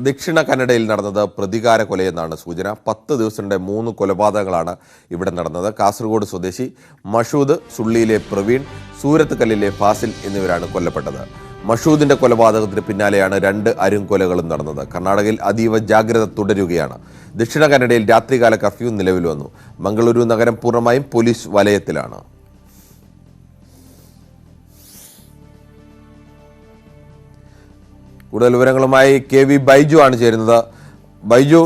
ദക്ഷിണ കന്നഡയിൽ നടന്നത് പ്രതികാര കൊലയെന്നാണ് സൂചന. 10 ദിവസത്തിന്റെ 3 കൊലപാതകങ്ങളാണ് ഇവിടെ നടന്നത്. കാസർഗോഡ് സ്വദേശി മഷൂദ്, സുള്ളിയിലെ പ്രവീൺ, സൂരത്ത് കല്ലിലെ ഫാസിൽ എന്നിവരാണ് കൊല്ലപ്പെട്ടത്. മഷൂദിന്റെ കൊലപാതകത്തിന് പിന്നാലെയാണ് 2 അരുംകൊലകളും നടന്നത്. കർണാടകയിൽ അതീവ ജാഗ്രത തുടരുകയാണ്. ദക്ഷിണ കന്നഡയിൽ രാത്രികാല കർഫ്യൂ നിലവിൽ വന്നു. മംഗളൂരു നഗരം പൂർണ്ണമായും പോലീസ് വലയത്തിലാണ്. കൂടുതൽ വിവരങ്ങളുമായി KV ബൈജു ആണ് ചേരുന്നത്. ബൈജു,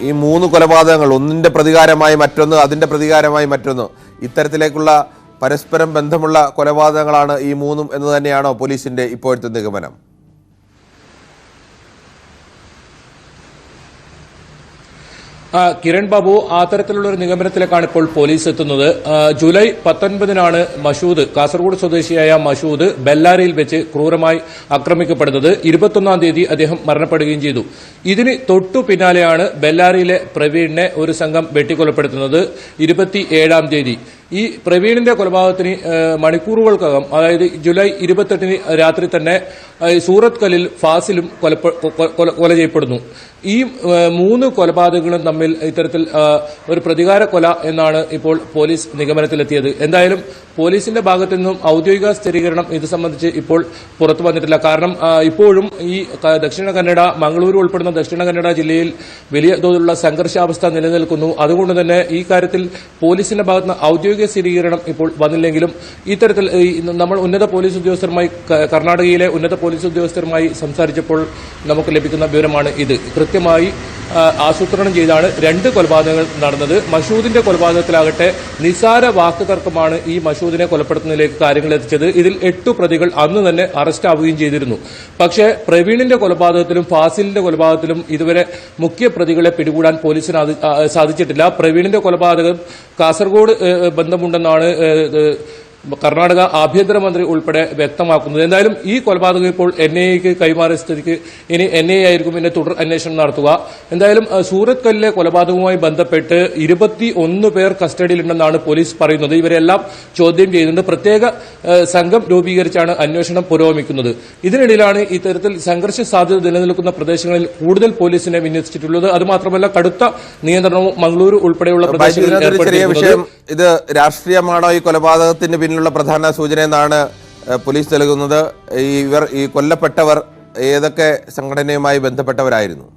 ഈ 3 കൊലപാതകങ്ങൾ, ഒന്നിന്റെ പ്രതികാരമായി മറ്റൊന്ന്, അതിന്റെ പ്രതികാരമായി മറ്റൊന്ന്, ഇത്തരത്തിലേക്കുള്ള പരസ്പരം ബന്ധമുള്ള കൊലപാതകങ്ങളാണ് ഈ 3 എന്ന് തന്നെയാണോ പോലീസിന്റെ ഇപ്പോഴത്തെ നിഗമനം? കിരൺ ബാബു, ആ തരത്തിലുള്ള ഒരു നിഗമനത്തിലേക്കാണ് ഇപ്പോൾ പോലീസ് എത്തുന്നത്. ജൂലൈ 19-നാണ് മഷൂദ്, കാസർഗോഡ് സ്വദേശിയായ മഷൂദ് ബെല്ലാരിയിൽ വെച്ച് ക്രൂരമായി ആക്രമിക്കപ്പെടുന്നത്. 21-ാം തീയതി അദ്ദേഹം മരണപ്പെടുകയും ചെയ്തു. ഇതിന് തൊട്ടു പിന്നാലെയാണ് ബെല്ലാരിയിലെ പ്രവീണിനെ ഒരു സംഘം വെട്ടിക്കൊലപ്പെടുത്തുന്നത് 27-ാം തീയതി. ഈ പ്രവീണിന്റെ കൊലപാതകത്തിന് മണിക്കൂറുകൾക്കകം, അതായത് ജൂലൈ 28-ന് രാത്രി തന്നെ സൂറത്ത് കല്ലിൽ ഫാസിലും കൊല ചെയ്യപ്പെടുന്നു. ഈ 3 കൊലപാതകങ്ങളും തമ്മിൽ ഇത്തരത്തിൽ ഒരു പ്രതികാര കൊല എന്നാണ് ഇപ്പോൾ പോലീസ് നിഗമനത്തിലെത്തിയത്. എന്തായാലും പോലീസിന്റെ ഭാഗത്തു നിന്നും ഔദ്യോഗിക സ്ഥിരീകരണം ഇത് സംബന്ധിച്ച് ഇപ്പോൾ പുറത്തു വന്നിട്ടില്ല. കാരണം ഇപ്പോഴും ഈ ദക്ഷിണ കന്നഡ, മംഗളൂരു ഉൾപ്പെടുന്ന ദക്ഷിണ കന്നഡ ജില്ലയിൽ വലിയ തോതിലുള്ള സംഘർഷാവസ്ഥ നിലനിൽക്കുന്നു. അതുകൊണ്ട് തന്നെ ഈ കാര്യത്തിൽ പോലീസിന്റെ ഭാഗത്തുനിന്ന് ഔദ്യോഗിക സ്ഥിരീകരണം ഇപ്പോൾ വന്നില്ലെങ്കിലും ഇത്തരത്തിൽ നമ്മൾ ഉന്നത പോലീസ് ഉദ്യോഗസ്ഥരുമായി, കർണാടകയിലെ ഉന്നത പോലീസ് ഉദ്യോഗസ്ഥരുമായി സംസാരിച്ചപ്പോൾ നമുക്ക് ലഭിക്കുന്ന വിവരമാണ് ഇത്. കൃത്യമായി ആസൂത്രണം ചെയ്താണ് 2 കൊലപാതകങ്ങൾ നടന്നത്. മഷൂദിന്റെ കൊലപാതകത്തിലാകട്ടെ നിസാര വാക്ക് തർക്കമാണ് ഈ മഷൂദിനെ കൊലപ്പെടുത്തുന്നതിലേക്ക് കാര്യങ്ങൾ എത്തിച്ചത്. ഇതിൽ 8 പ്രതികൾ അന്ന് തന്നെ അറസ്റ്റ് ആവുകയും ചെയ്തിരുന്നു. പക്ഷേ പ്രവീണിന്റെ കൊലപാതകത്തിലും ഫാസിലിന്റെ കൊലപാതകത്തിലും ഇതുവരെ മുഖ്യ പ്രതികളെ പിടികൂടാൻ പോലീസിന് സാധിച്ചിട്ടില്ല. പ്രവീണിന്റെ കൊലപാതകം കാസർഗോഡ് ബന്ധമുണ്ടെന്നാണ് കർണാടക ആഭ്യന്തരമന്ത്രി ഉൾപ്പെടെ വ്യക്തമാക്കുന്നത്. എന്തായാലും ഈ കൊലപാതകം ഇപ്പോൾ NIAക്ക് കൈമാറിയ സ്ഥിതിക്ക് ഇനി NIA ആയിരിക്കും ഇതിന്റെ തുടർ അന്വേഷണം നടത്തുക. എന്തായാലും സൂറത്ത് കല്ലിലെ കൊലപാതകവുമായി ബന്ധപ്പെട്ട് 21 പേർ കസ്റ്റഡിയിലുണ്ടെന്നാണ് പോലീസ് പറയുന്നത്. ഇവരെല്ലാം ചോദ്യം ചെയ്യുന്നുണ്ട്. പ്രത്യേക സംഘം രൂപീകരിച്ചാണ് അന്വേഷണം പുരോഗമിക്കുന്നത്. ഇതിനിടയിലാണ് ഇത്തരത്തിൽ സംഘർഷ സാധ്യത നിലനിൽക്കുന്ന പ്രദേശങ്ങളിൽ കൂടുതൽ പോലീസിനെ വിന്യസിച്ചിട്ടുള്ളത്. അതുമാത്രമല്ല, കടുത്ത നിയന്ത്രണവും മംഗളൂരു ഉൾപ്പെടെയുള്ള പ്രദേശങ്ങളിൽ ഏർപ്പെടുത്തിയിട്ടുള്ളത്. ഇത് രാഷ്ട്രീയമാണോ ഈ കൊലപാതകത്തിന് പിന്നിലുള്ള പ്രധാന സൂചന എന്നാണ് പോലീസ് നൽകുന്നത്? ഈ കൊല്ലപ്പെട്ടവർ ഏതൊക്കെ സംഘടനയുമായി ബന്ധപ്പെട്ടവരായിരുന്നു?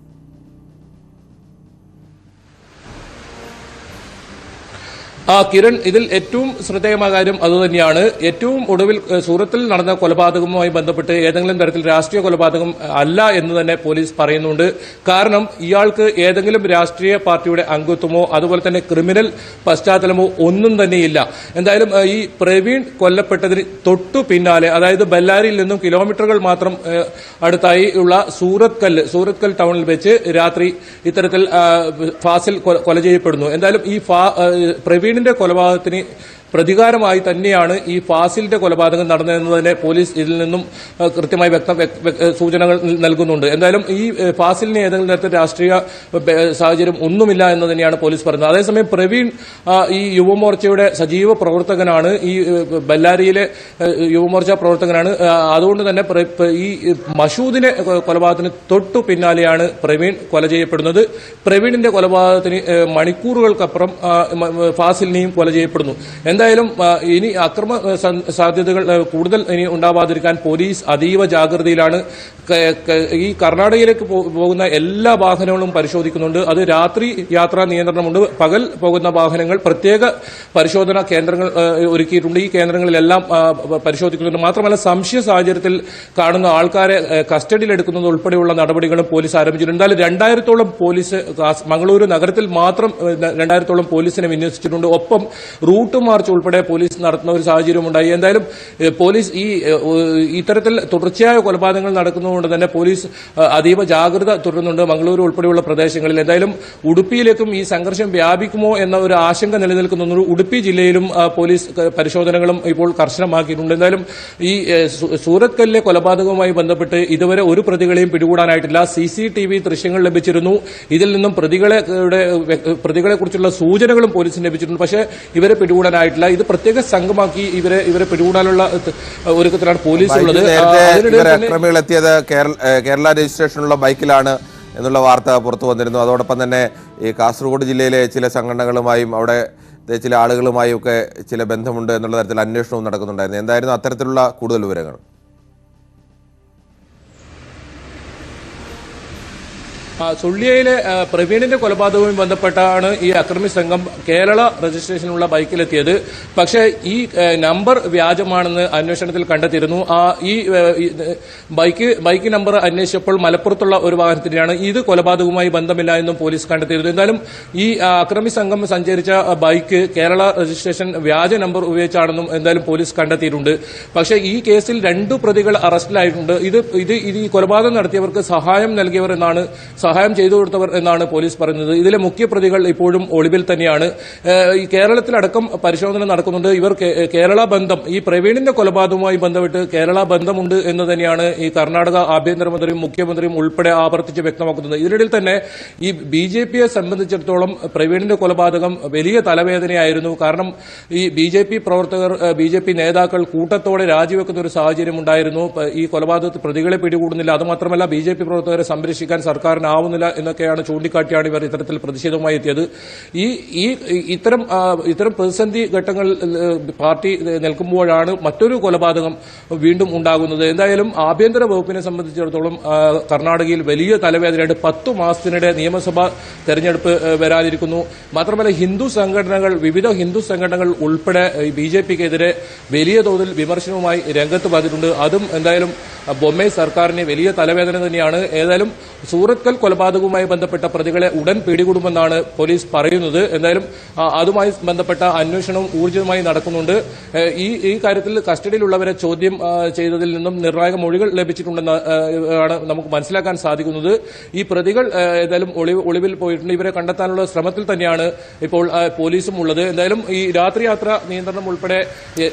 കിരൺ, ഇതിൽ ഏറ്റവും ശ്രദ്ധേയമായ കാര്യം അതുതന്നെയാണ്. ഏറ്റവും ഒടുവിൽ സൂറത്തിൽ നടന്ന കൊലപാതകവുമായി ബന്ധപ്പെട്ട് ഏതെങ്കിലും തരത്തിൽ രാഷ്ട്രീയ കൊലപാതകം അല്ല എന്ന് തന്നെ പോലീസ് പറയുന്നുണ്ട്. കാരണം ഇയാൾക്ക് ഏതെങ്കിലും രാഷ്ട്രീയ പാർട്ടിയുടെ അംഗത്വമോ അതുപോലെ തന്നെ ക്രിമിനൽ പശ്ചാത്തലമോ ഒന്നും തന്നെയില്ല. എന്തായാലും ഈ പ്രവീൺ കൊല്ലപ്പെട്ടതിന് തൊട്ടു പിന്നാലെ, അതായത് ബെല്ലാരിയിൽ നിന്നും കിലോമീറ്ററുകൾ മാത്രം അടുത്തായി ഉള്ള സൂറത്ത് കൽ ടൗണിൽ വെച്ച് രാത്രി ഇത്തരത്തിൽ ഫാസിൽ കൊല ചെയ്യപ്പെടുന്നു. എന്തായാലും ഈ പ്രവീണിന്റെ കൊലപാതകത്തിന് പ്രതികാരമായി തന്നെയാണ് ഈ ഫാസിലിന്റെ കൊലപാതകം നടന്നതെന്ന് തന്നെ പോലീസ് ഇതിൽ നിന്നും കൃത്യമായി സൂചനകൾ നൽകുന്നുണ്ട്. എന്തായാലും ഈ ഫാസിലിന് ഏതെങ്കിലും തരത്തിൽ രാഷ്ട്രീയ സാഹചര്യം ഒന്നുമില്ല എന്ന് തന്നെയാണ് പോലീസ് പറയുന്നത്. അതേസമയം പ്രവീൺ ഈ യുവമോർച്ചയുടെ സജീവ പ്രവർത്തകനാണ്, ഈ ബെല്ലാരിയിലെ യുവമോർച്ച പ്രവർത്തകനാണ്. അതുകൊണ്ട് തന്നെ ഈ മഷൂദിനെ കൊലപാതകത്തിന് തൊട്ടു പിന്നാലെയാണ് പ്രവീൺ കൊല ചെയ്യപ്പെടുന്നത്. പ്രവീണിന്റെ കൊലപാതകത്തിന് മണിക്കൂറുകൾക്കപ്പുറം ഫാസിലിനെയും കൊല ചെയ്യപ്പെടുന്നു. എന്തായാലും ഇനി അക്രമ സാധ്യതകൾ കൂടുതൽ ഇനി ഉണ്ടാവാതിരിക്കാൻ പോലീസ് അതീവ ജാഗ്രതയിലാണ്. ഈ കർണാടകയിലേക്ക് പോകുന്ന എല്ലാ വാഹനങ്ങളും പരിശോധിക്കുന്നുണ്ട്. അത് രാത്രി യാത്രാ നിയന്ത്രണമുണ്ട്. പകൽ പോകുന്ന വാഹനങ്ങൾ പ്രത്യേക പരിശോധനാ കേന്ദ്രങ്ങൾ ഒരുക്കിയിട്ടുണ്ട്. ഈ കേന്ദ്രങ്ങളിലെല്ലാം പരിശോധിക്കുന്നുണ്ട്. മാത്രമല്ല, സംശയ സാഹചര്യത്തിൽ കാണുന്ന ആൾക്കാരെ കസ്റ്റഡിയിലെടുക്കുന്നത് ഉൾപ്പെടെയുള്ള നടപടികളും പോലീസ് ആരംഭിച്ചിട്ടുണ്ട്. എന്തായാലും 2000-ഓളം പോലീസ് മംഗളൂരു നഗരത്തിൽ മാത്രം 2000-ഓളം പോലീസിനെ വിന്യസിച്ചിട്ടുണ്ട്. ഒപ്പം റൂട്ട് മാർച്ച് ഉൾപ്പെടെ പോലീസ് നടത്തുന്ന ഒരു സാഹചര്യമുണ്ടായി. എന്തായാലും പോലീസ് ഇത്തരത്തിൽ തുടർച്ചയായ കൊലപാതകങ്ങൾ നടക്കുന്നതുകൊണ്ട് തന്നെ പോലീസ് അതീവ ജാഗ്രത തുടരുന്നുണ്ട് മംഗളൂരു ഉൾപ്പെടെയുള്ള പ്രദേശങ്ങളിൽ. എന്തായാലും ഉടുപ്പിയിലേക്കും ഈ സംഘർഷം വ്യാപിക്കുമോ എന്ന ഒരു ആശങ്ക നിലനിൽക്കുന്നു. ഉടുപ്പി ജില്ലയിലും പോലീസ് പരിശോധനകളും ഇപ്പോൾ കർശനമാക്കിയിട്ടുണ്ട്. എന്തായാലും ഈ സൂറത്ത് കല്ലിലെ കൊലപാതകവുമായി ബന്ധപ്പെട്ട് ഇതുവരെ ഒരു പ്രതികളെയും പിടികൂടാനായിട്ടില്ല. CCTV ദൃശ്യങ്ങൾ ലഭിച്ചിരുന്നു. ഇതിൽ നിന്നും പ്രതികളെ കുറിച്ചുള്ള സൂചനകളും പോലീസിന് ലഭിച്ചിട്ടുണ്ട്. പക്ഷേ ഇവരെ പിടികൂടാനായിട്ടില്ല. ഇത് പ്രത്യേക സംഘമാക്കി ഇവരെ പിടികൂടാനുള്ള ഒരുക്കത്തിലാണ് പോലീസ് ഉള്ളത്. അക്രമികളെത്തിയത് കേരള രജിസ്ട്രേഷനുള്ള ബൈക്കിലാണ് എന്നുള്ള വാർത്ത പുറത്തു വന്നിരുന്നു. അതോടൊപ്പം തന്നെ ഈ കാസർഗോഡ് ജില്ലയിലെ ചില സംഘടനകളുമായും അവിടെ ചില ആളുകളുമായും ഒക്കെ ചില ബന്ധമുണ്ട് എന്നുള്ള തരത്തിൽ അന്വേഷണവും നടക്കുന്നുണ്ടായിരുന്നു. എന്തായിരുന്നു അത്തരത്തിലുള്ള കൂടുതൽ വിവരങ്ങൾ? സുള്ളിയയിലെ പ്രവീണിന്റെ കൊലപാതകവുമായി ബന്ധപ്പെട്ടാണ് ഈ അക്രമി സംഘം കേരള രജിസ്ട്രേഷനുള്ള ബൈക്കിലെത്തിയത്. പക്ഷേ ഈ നമ്പർ വ്യാജമാണെന്ന് അന്വേഷണത്തിൽ കണ്ടെത്തിയിരുന്നു. ഈ ബൈക്ക് നമ്പർ അന്വേഷിച്ചപ്പോൾ മലപ്പുറത്തുള്ള ഒരു വാഹനത്തിനാണ്. ഇത് കൊലപാതകവുമായി ബന്ധമില്ല എന്നും പോലീസ് കണ്ടെത്തിയിരുന്നു. എന്തായാലും ഈ അക്രമി സംഘം സഞ്ചരിച്ച ബൈക്ക് കേരള രജിസ്ട്രേഷൻ വ്യാജ നമ്പർ ഉപയോഗിച്ചാണെന്നും എന്തായാലും പോലീസ് കണ്ടെത്തിയിട്ടുണ്ട്. പക്ഷേ ഈ കേസിൽ 2 പ്രതികൾ അറസ്റ്റിലായിട്ടുണ്ട്. ഈ കൊലപാതകം നടത്തിയവർക്ക് സഹായം നൽകിയവർ എന്നാണ്, സഹായം ചെയ്തു കൊടുത്തവർ എന്നാണ് പോലീസ് പറയുന്നത്. ഇതിലെ മുഖ്യ പ്രതികൾ ഇപ്പോഴും ഒളിവിൽ തന്നെയാണ്. ഈ കേരളത്തിലടക്കം പരിശോധന നടക്കുന്നുണ്ട്. ഇവർ കേരള ബന്ധം, ഈ പ്രവീണിന്റെ കൊലപാതകവുമായി ബന്ധപ്പെട്ട് കേരള ബന്ധമുണ്ട് എന്ന് തന്നെയാണ് ഈ കർണാടക ആഭ്യന്തരമന്ത്രിയും മുഖ്യമന്ത്രിയും ഉൾപ്പെടെ ആവർത്തിച്ച് വ്യക്തമാക്കുന്നത്. ഇതിനിടയിൽ തന്നെ ഈ BJPയെ സംബന്ധിച്ചിടത്തോളം പ്രവീണിന്റെ കൊലപാതകം വലിയ തലവേദനയായിരുന്നു. കാരണം ഈ BJP പ്രവർത്തകർ, BJP നേതാക്കൾ കൂട്ടത്തോടെ രാജിവെക്കുന്ന ഒരു സാഹചര്യം ഉണ്ടായിരുന്നു. ഈ കൊലപാതകത്തിൽ പ്രതികളെ പിടികൂടുന്നില്ല, അതുമാത്രമല്ല BJP പ്രവർത്തകരെ സംരക്ഷിക്കാൻ സർക്കാരിനാവുന്നില്ല എന്നൊക്കെയാണ് ചൂണ്ടിക്കാട്ടിയാണ് ഇവർ ഇത്തരത്തിൽ പ്രതിഷേധവുമായി എത്തിയത്. ഇത്തരം പ്രതിസന്ധി ഘട്ടങ്ങൾ പാർട്ടി നിൽക്കുമ്പോഴാണ് മറ്റൊരു കൊലപാതകം വീണ്ടും ഉണ്ടാകുന്നത്. എന്തായാലും ആഭ്യന്തര വകുപ്പിനെ സംബന്ധിച്ചിടത്തോളം കർണാടകയിൽ വലിയ തലവേദനയുണ്ട്. 10 മാസത്തിനിടെ നിയമസഭാ തെരഞ്ഞെടുപ്പ് വരാനിരിക്കുന്നു. മാത്രമല്ല വിവിധ ഹിന്ദു സംഘടനകൾ ഉൾപ്പെടെ BJPക്കെതിരെ വലിയ തോതിൽ വിമർശനവുമായി രംഗത്ത് വന്നിട്ടുണ്ട്. അതും എന്തായാലും ബൊമ്മൈ സർക്കാരിന് വലിയ തലവേദന തന്നെയാണ്. ഏതായാലും സൂറത്കൽ കൊലപാതകവുമായി ബന്ധപ്പെട്ട പ്രതികളെ ഉടൻ പിടികൂടുമെന്നാണ് പോലീസ് പറയുന്നത്. എന്തായാലും അതുമായി ബന്ധപ്പെട്ട അന്വേഷണവും ഊർജിതമായി നടക്കുന്നുണ്ട്. ഈ കാര്യത്തിൽ കസ്റ്റഡിയിലുള്ളവരെ ചോദ്യം ചെയ്തതിൽ നിന്നും നിർണായക മൊഴികൾ ലഭിച്ചിട്ടുണ്ടെന്ന് ആണ് നമുക്ക് മനസ്സിലാക്കാൻ സാധിക്കുന്നത്. ഈ പ്രതികൾ ഏതായാലും ഒളിവിൽ പോയിട്ടുണ്ട്. ഇവരെ കണ്ടെത്താനുള്ള ശ്രമത്തിൽ തന്നെയാണ് ഇപ്പോൾ പോലീസും ഉള്ളത്. എന്തായാലും ഈ രാത്രിയാത്ര നിയന്ത്രണം ഉൾപ്പെടെ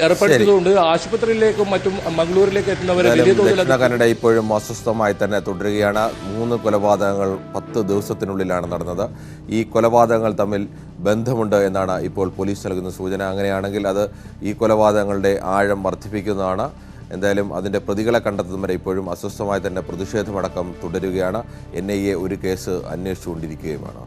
ഏർപ്പെടുത്തിയതുകൊണ്ട് ആശുപത്രിയിലേക്കും മറ്റും മംഗളൂരിലേക്ക് എത്തുന്നവരെ വലിയ തോതിൽ കന്നഡ ഇപ്പോഴും അസ്വസ്ഥമായി തന്നെ തുടരുകയാണ്. 3 കൊലപാതകങ്ങൾ 10 ദിവസത്തിനുള്ളിലാണ് നടന്നത്. ഈ കൊലപാതകങ്ങൾ തമ്മിൽ ബന്ധമുണ്ട് എന്നാണ് ഇപ്പോൾ പോലീസ് നൽകുന്ന സൂചന. അങ്ങനെയാണെങ്കിൽ അത് ഈ കൊലപാതകങ്ങളുടെ ആഴം വർദ്ധിപ്പിക്കുന്നതാണ്. എന്തായാലും അതിൻ്റെ പ്രതികളെ കണ്ടെത്തുന്ന വരെ ഇപ്പോഴും അസ്വസ്ഥമായി തന്നെ പ്രതിഷേധമടക്കം തുടരുകയാണ്. NIA ഒരു കേസ് അന്വേഷിച്ചുകൊണ്ടിരിക്കുകയുമാണ്.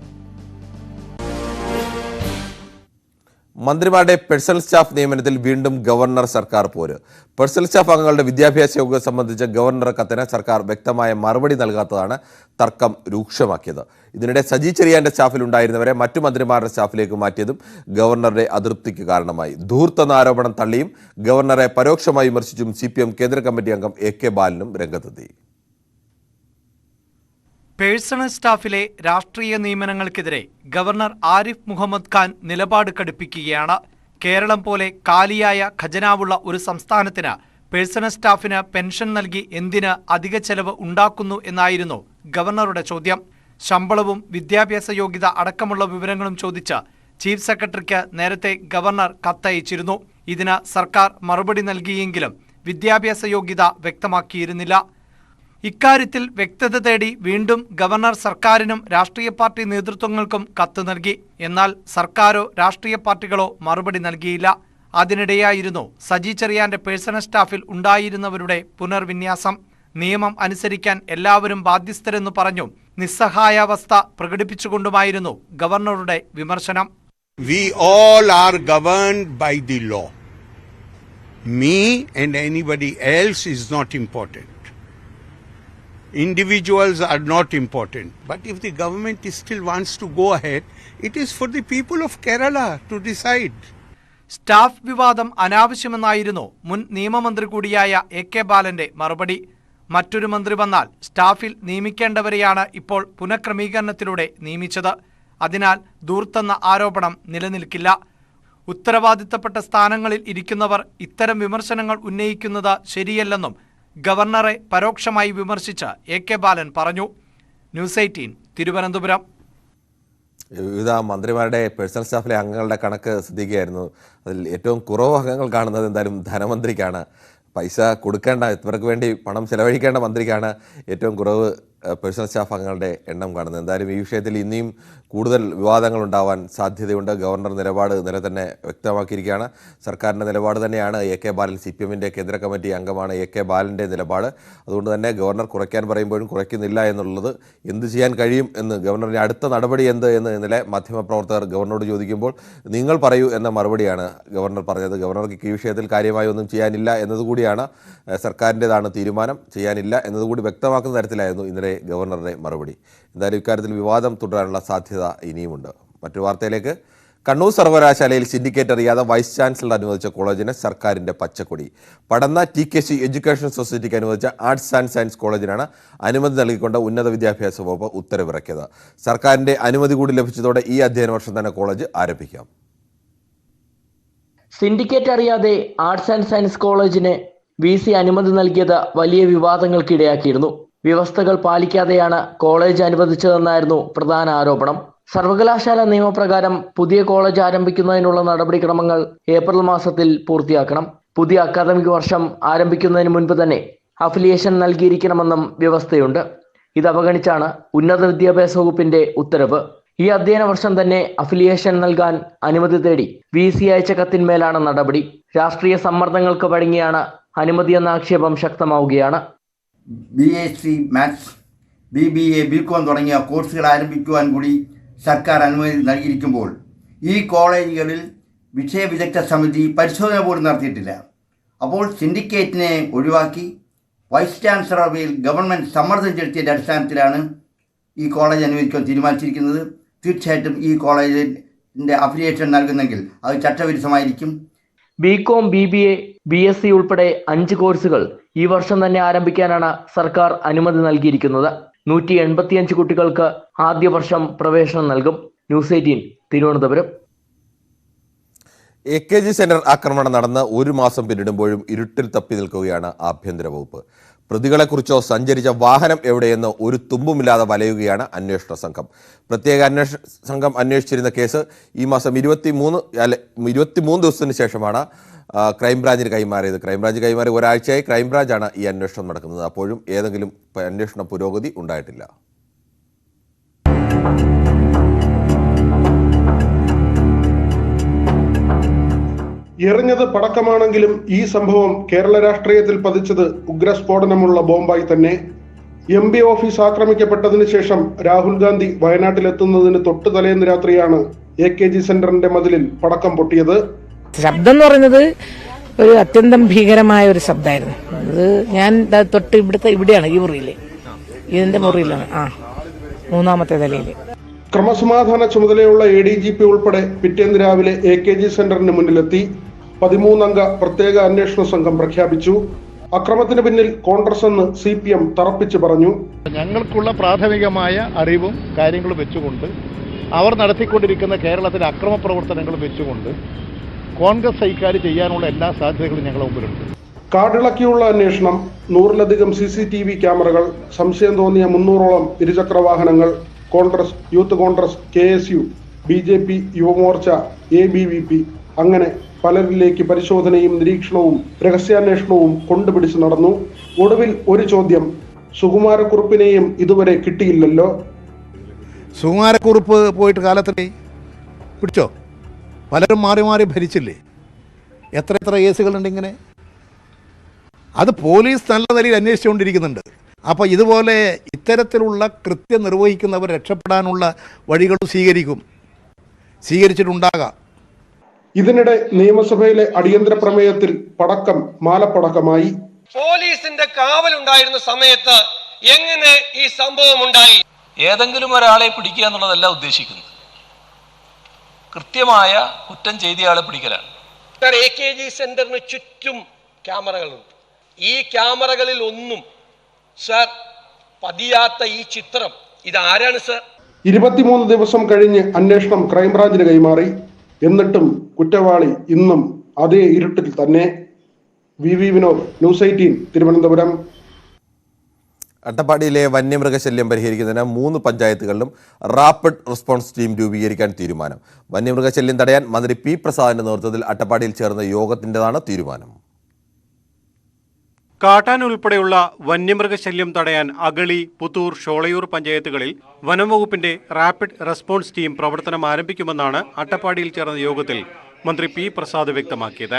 മന്ത്രിമാരുടെ പേഴ്സണൽ സ്റ്റാഫ് നിയമനത്തിൽ വീണ്ടും ഗവർണർ സർക്കാർ പോര്. പേഴ്സണൽ സ്റ്റാഫ് അംഗങ്ങളുടെ വിദ്യാഭ്യാസ യോഗ്യത സംബന്ധിച്ച ഗവർണറുടെ കത്തിന് സർക്കാർ വ്യക്തമായ മറുപടി നൽകാത്തതാണ് തർക്കം രൂക്ഷമാക്കിയത്. ഇതിനിടെ സജി ചെറിയാന്റെ സ്റ്റാഫിൽ ഉണ്ടായിരുന്നവരെ മറ്റു മന്ത്രിമാരുടെ സ്റ്റാഫിലേക്ക് മാറ്റിയതും ഗവർണറുടെ അതൃപ്തിക്ക് കാരണമായി. ധൂർത്തെന്ന ആരോപണം തള്ളിയും ഗവർണറെ പരോക്ഷമായി വിമർശിച്ചും CPM കേന്ദ്ര കമ്മിറ്റി അംഗം AK ബാലനും രംഗത്തെത്തി. പേഴ്സണൽ സ്റ്റാഫിലെ രാഷ്ട്രീയ നിയമനങ്ങൾക്കെതിരെ ഗവർണർ ആരിഫ് മുഹമ്മദ് ഖാൻ നിലപാട് കടുപ്പിക്കുകയാണ്. കേരളം പോലെ കാലിയായ ഖജനാവുള്ള ഒരു സംസ്ഥാനത്തിന് പേഴ്സണൽ സ്റ്റാഫിന് പെൻഷൻ നൽകി എന്തിന് അധിക ചെലവ് ഉണ്ടാക്കുന്നു എന്നായിരുന്നു ഗവർണറുടെ ചോദ്യം. ശമ്പളവും വിദ്യാഭ്യാസ യോഗ്യത അടക്കമുള്ള വിവരങ്ങളും ചോദിച്ച് ചീഫ് സെക്രട്ടറിക്ക് നേരത്തെ ഗവർണർ കത്തയച്ചിരുന്നു. ഇതിന് സർക്കാർ മറുപടി നൽകിയെങ്കിലും വിദ്യാഭ്യാസ യോഗ്യത വ്യക്തമാക്കിയിരുന്നില്ല. ഇക്കാര്യത്തിൽ വ്യക്തത തേടി വീണ്ടും ഗവർണർ സർക്കാരിനും രാഷ്ട്രീയ പാർട്ടി നേതൃത്വങ്ങൾക്കും കത്ത് നൽകി. എന്നാൽ സർക്കാരോ രാഷ്ട്രീയ പാർട്ടികളോ മറുപടി നൽകിയില്ല. അതിനിടെയായിരുന്നു സജി ചെറിയാന്റെ പേഴ്സണൽ സ്റ്റാഫിൽ ഉണ്ടായിരുന്നവരുടെ പുനർവിന്യാസം. നിയമം അനുസരിക്കാൻ എല്ലാവരും ബാധ്യസ്ഥരെന്ന് പറഞ്ഞും നിസ്സഹായാവസ്ഥ പ്രകടിപ്പിച്ചുകൊണ്ടുമായിരുന്നു ഗവർണറുടെ വിമർശനം. We all are governed by the law. Me and anybody else is not important. Individuals are not important. But if the government still wants to go ahead, it is for the people of Kerala to decide. Staff വിവാദം അനാവശ്യമെന്നായിരുന്നു മുൻ നിയമമന്ത്രി കൂടിയായ AK ബാലന്റെ മറുപടി. മറ്റൊരു മന്ത്രി വന്നാൽ സ്റ്റാഫിൽ നിയമിക്കേണ്ടവരെയാണ് ഇപ്പോൾ പുനഃക്രമീകരണത്തിലൂടെ നിയമിച്ചത്. അതിനാൽ ധൂർത്തെന്ന ആരോപണം നിലനിൽക്കില്ല. ഉത്തരവാദിത്തപ്പെട്ട സ്ഥാനങ്ങളിൽ ഇരിക്കുന്നവർ ഇത്തരം വിമർശനങ്ങൾ ഉന്നയിക്കുന്നത് ശരിയല്ലെന്നും ഗവർണറെ പരോക്ഷമായി വിമർശിച്ച് AK ബാലൻ പറഞ്ഞു. ന്യൂസ് 18 തിരുവനന്തപുരം. വിവിധ മന്ത്രിമാരുടെ പേഴ്സണൽ സ്റ്റാഫിലെ അംഗങ്ങളുടെ കണക്ക് ശ്രദ്ധിക്കുകയായിരുന്നു. അതിൽ ഏറ്റവും കുറവ് അംഗങ്ങൾ കാണുന്നത് എന്തായാലും ധനമന്ത്രിക്കാണ്. പൈസ കൊടുക്കേണ്ട, ഇവർക്ക് വേണ്ടി പണം ചെലവഴിക്കേണ്ട മന്ത്രിക്കാണ് ഏറ്റവും കുറവ് പേഴ്സണൽ സ്റ്റാഫ് അംഗങ്ങളുടെ എണ്ണം കാണുന്നത്. എന്തായാലും ഈ വിഷയത്തിൽ ഇനിയും കൂടുതൽ വിവാദങ്ങൾ ഉണ്ടാവാൻ സാധ്യതയുണ്ട്. ഗവർണർ നിലപാട് ഇന്നലെ തന്നെ വ്യക്തമാക്കിയിരിക്കുകയാണ്. സർക്കാരിൻ്റെ നിലപാട് തന്നെയാണ് AK ബാലൻ, CPM-ന്റെ കേന്ദ്ര കമ്മിറ്റി അംഗമാണ് AK ബാലൻ്റെ നിലപാട്. അതുകൊണ്ട് തന്നെ ഗവർണർ കുറയ്ക്കാൻ പറയുമ്പോഴും കുറയ്ക്കുന്നില്ല എന്നുള്ളത് എന്ത് ചെയ്യാൻ കഴിയും എന്ന് ഗവർണറിൻ്റെ അടുത്ത നടപടി എന്ത് എന്ന് ഇന്നലെ മാധ്യമപ്രവർത്തകർ ഗവർണറോട് ചോദിക്കുമ്പോൾ നിങ്ങൾ പറയൂ എന്ന മറുപടിയാണ് ഗവർണർ പറഞ്ഞത്. ഗവർണർക്ക് ഈ വിഷയത്തിൽ കാര്യമായി ഒന്നും ചെയ്യാനില്ല എന്നതുകൂടിയാണ് സർക്കാരിൻ്റെതാണ് തീരുമാനം, ചെയ്യാനില്ല എന്നതുകൂടി വ്യക്തമാക്കുന്ന തരത്തിലായിരുന്നു ഇന്നലെ ഗവർണറുടെ മറുപടി. എന്തായാലും ഇക്കാര്യത്തിൽ വിവാദം തുടരാനുള്ള സാധ്യത ഇനിയുമുണ്ട്. മറ്റൊരു വാർത്തയിലേക്ക്. കണ്ണൂർ സർവകലാശാലയിൽ സിൻഡിക്കേറ്റ് അറിയാതെ വൈസ് ചാൻസലർ അനുവദിച്ച കോളേജിന് സർക്കാരിൻ്റെ പച്ചക്കൊടി. പടന്ന TKC എഡ്യൂക്കേഷൻ സൊസൈറ്റിക്ക് അനുവദിച്ച ആർട്സ് ആൻഡ് സയൻസ് കോളേജിനാണ് അനുമതി നൽകിക്കൊണ്ട് ഉന്നത വിദ്യാഭ്യാസ വകുപ്പ് ഉത്തരവിറക്കിയത്. സർക്കാരിൻ്റെ അനുമതി കൂടി ലഭിച്ചതോടെ ഈ അധ്യയന വർഷം തന്നെ കോളേജ് ആരംഭിക്കാം. സിൻഡിക്കേറ്റ് അറിയാതെ ആർട്സ് ആൻഡ് സയൻസ് കോളേജിന് VC അനുമതി നൽകിയത് വലിയ വിവാദങ്ങൾക്കിടയാക്കിയിരുന്നു. വ്യവസ്ഥകൾ പാലിക്കാതെയാണ് കോളേജ് അനുവദിച്ചതെന്നായിരുന്നു പ്രധാന ആരോപണം. സർവകലാശാല നിയമപ്രകാരം പുതിയ കോളേജ് ആരംഭിക്കുന്നതിനുള്ള നടപടിക്രമങ്ങൾ ഏപ്രിൽ മാസത്തിൽ പൂർത്തിയാക്കണം. പുതിയ അക്കാദമിക് വർഷം ആരംഭിക്കുന്നതിന് മുൻപ് തന്നെ അഫിലിയേഷൻ നൽകിയിരിക്കണമെന്നും വ്യവസ്ഥയുണ്ട്. ഇത് അവഗണിച്ചാണ് ഉന്നത വിദ്യാഭ്യാസ വകുപ്പിന്റെ ഉത്തരവ്. ഈ അധ്യയന വർഷം തന്നെ അഫിലിയേഷൻ നൽകാൻ അനുമതി തേടി VC അയച്ച കത്തിന്മേലാണ് നടപടി. രാഷ്ട്രീയ സമ്മർദ്ദങ്ങൾക്ക് വഴങ്ങിയാണ് അനുമതി എന്ന ആക്ഷേപം ശക്തമാവുകയാണ്. BSc മാത്സ്, BBA, BCom തുടങ്ങിയ കോഴ്സുകൾ ആരംഭിക്കുവാൻ കൂടി സർക്കാർ അനുമതി നൽകിയിരിക്കുമ്പോൾ ഈ കോളേജുകളിൽ വിഷയവിദഗ്ധ സമിതി പരിശോധന പോലും നടത്തിയിട്ടില്ല. അപ്പോൾ സിൻഡിക്കേറ്റിനെ ഒഴിവാക്കി വൈസ് ചാൻസലർ ഗവൺമെൻറ് സമ്മർദ്ദം ചെലുത്തിയതിൻ്റെ അടിസ്ഥാനത്തിലാണ് ഈ കോളേജ് അനുവദിക്കാൻ തീരുമാനിച്ചിരിക്കുന്നത്. തീർച്ചയായിട്ടും ഈ കോളേജിൻ്റെ അഫിലിയേഷൻ നൽകുന്നെങ്കിൽ അത് ചട്ടവിരുദ്ധമായിരിക്കും. BCom, BBA, BSc ഉൾപ്പെടെ 5 കോഴ്സുകൾ ഈ വർഷം തന്നെ ആരംഭിക്കാനാണ് സർക്കാർ അനുമതി നൽകിയിരിക്കുന്നത്. 185 കുട്ടികൾക്ക് ആദ്യ വർഷം പ്രവേശനം നൽകും. ന്യൂസ് 18 തിരുവനന്തപുരം. AKG സെന്റർ ആക്രമണം നടന്ന് 1 മാസം പിന്നിടുമ്പോഴും ഇരുട്ടിൽ തപ്പി നിൽക്കുകയാണ് ആഭ്യന്തര വകുപ്പ്. പ്രതികളെക്കുറിച്ചോ സഞ്ചരിച്ച വാഹനം എവിടെയെന്നോ ഒരു തുമ്പുമില്ലാതെ വലയുകയാണ് അന്വേഷണ സംഘം. പ്രത്യേക അന്വേഷണ സംഘം അന്വേഷിച്ചിരുന്ന കേസ് ഈ മാസം 23 ദിവസത്തിന് ശേഷമാണ് ക്രൈംബ്രാഞ്ചിന് കൈമാറിയത്. ക്രൈംബ്രാഞ്ച് കൈമാറി ഒരാഴ്ചയായി ക്രൈംബ്രാഞ്ചാണ് ഈ അന്വേഷണം നടക്കുന്നത്. അപ്പോഴും ഏതെങ്കിലും അന്വേഷണ പുരോഗതി ഉണ്ടായിട്ടില്ല. എറിഞ്ഞത് പടക്കമാണെങ്കിലും ഈ സംഭവം കേരള രാഷ്ട്രീയത്തിൽ പതിച്ചത് ഉഗ്രസ്ഫോടനമുള്ള ബോംബായി തന്നെ. MP ഓഫീസ് ആക്രമിക്കപ്പെട്ടതിന് ശേഷം രാഹുൽ ഗാന്ധി വയനാട്ടിലെത്തുന്നതിന് തൊട്ടു തലേന്ന് രാത്രിയാണ് AKG സെന്ററിന്റെ മതിലിൽ പടക്കം പൊട്ടിയത്. ശബ്ദം എന്ന് പറയുന്നത് ഒരു അത്യന്തം ഭീകരമായ ഒരു ശബ്ദമായിരുന്നു. അത് ഞാൻ തൊട്ട് ഇവിടെയാണ്, ഈ മുറിയില്, ഇതിന്റെ മുറിയിലാണ്, 3ാമത്തെ നിലയില്. ക്രമസമാധാന ചുമതലയുള്ള ADGP ഉൾപ്പെടെ പിറ്റേന്ന് രാവിലെ AKG സെന്ററിന് മുന്നിലെത്തി. 13 അംഗ പ്രത്യേക അന്വേഷണ സംഘം പ്രഖ്യാപിച്ചു. അക്രമത്തിന് പിന്നിൽ കോൺഗ്രസ് എന്ന് CPM തറപ്പിച്ച് പറഞ്ഞു. ഞങ്ങൾക്കുള്ള പ്രാഥമികമായ അറിവും കാര്യങ്ങളും വെച്ചുകൊണ്ട് അവർ നടത്തിക്കൊണ്ടിരിക്കുന്ന കേരളത്തിലെ അക്രമ പ്രവർത്തനങ്ങൾ വെച്ചുകൊണ്ട് കോൺഗ്രസ് ഐക്കാർ ചെയ്യാനുള്ള എല്ലാ സാധ്യതകളും ഞങ്ങളുടെ മുമ്പിലുണ്ട്. കാടിളക്കിയുള്ള അന്വേഷണം, 100-ലധികം CCTV ക്യാമറകൾ, സംശയം തോന്നിയ 300ഓളം ഇരുചക്ര വാഹനങ്ങൾ, Congress, youth Congress, KSU, BJP, Yuva Morcha, ABVP, അങ്ങനെ പലരിലേക്ക് പരിശോധനയും നിരീക്ഷണവും രഹസ്യാന്വേഷണവും കൊണ്ടുപിടിച്ച് നടന്നു. ഒടുവിൽ ഒരു ചോദ്യം, സുകുമാരക്കുറുപ്പിനെയും ഇതുവരെ കിട്ടിയില്ലല്ലോ. സുകുമാരക്കുറുപ്പ് പോയിട്ട് കാലത്തിനെ പിടിച്ചോ? പലരും മാറി മാറി ഭരിച്ചില്ലേ? എത്ര കേസുകളുണ്ട് ഇങ്ങനെ? അത് പോലീസ് നല്ല നിലയിൽ അന്വേഷിച്ചുകൊണ്ടിരിക്കുന്നുണ്ട്. അപ്പോൾ ഇതുപോലെ ഇത്തരത്തിലുള്ള കൃത്യം നിർവഹിക്കുന്നവർ രക്ഷപ്പെടാനുള്ള വഴികളും സ്വീകരിച്ചിട്ടുണ്ടാകാം. ഇതിനിടെ നിയമസഭയിലെ അടിയന്തര പ്രമേയത്തിൽ പടക്കം മാലപ്പടക്കമായി. പോലീസിന്റെ കാവലുണ്ടായിരുന്ന സമയത്ത് എങ്ങനെ ഈ സംഭവം ഉണ്ടായി? ഏതെങ്കിലും ഒരാളെ പിടിക്കുക എന്നുള്ളതല്ല ഉദ്ദേശിക്കുന്നത്, കൃത്യമായ കുറ്റം ചെയ്തയാളെ പിടിക്കലാണ്. AKG സെന്ററിന് ചുറ്റും ക്യാമറകളുണ്ട്. ഈ ക്യാമറകളിൽ ഒന്നും സർ പതിയാത്ത ഈ ചിത്രം ഇതാരാണ് സർ? 23 ദിവസം കഴിഞ്ഞ് അന്വേഷണം ക്രൈംബ്രാഞ്ചിന് കൈമാറി. എന്നിട്ടും കുറ്റവാളി ഇന്നും അതേ ഇരുട്ടിൽ തന്നെ. VV Vinod, news 18 Thiruvananthapuram. അട്ടപ്പാടിയിലെ വന്യമൃഗശല്യം പരിഹരിക്കുന്നതിന് 3 പഞ്ചായത്തുകളിലും റാപ്പിഡ് റെസ്പോൺസ് ടീം രൂപീകരിക്കാൻ തീരുമാനം. വന്യമൃഗശല്യം തടയാൻ മന്ത്രി P. പ്രസാദിന്റെ നേതൃത്വത്തിൽ അട്ടപ്പാടിയിൽ ചേർന്ന യോഗത്തിൻ്റെതാണ് തീരുമാനം. കാട്ടാൻ ഉൾപ്പെടെയുള്ള വന്യമൃഗശല്യം തടയാൻ അഗളി, പുത്തൂർ, ഷോളയൂർ പഞ്ചായത്തുകളിൽ വനംവകുപ്പിന്റെ റാപ്പിഡ് റെസ്പോൺസ് ടീം പ്രവർത്തനം ആരംഭിക്കുമെന്നാണ് അട്ടപ്പാടിയിൽ ചേർന്ന യോഗത്തിൽ മന്ത്രി പി പ്രസാദ് വ്യക്തമാക്കിയത്.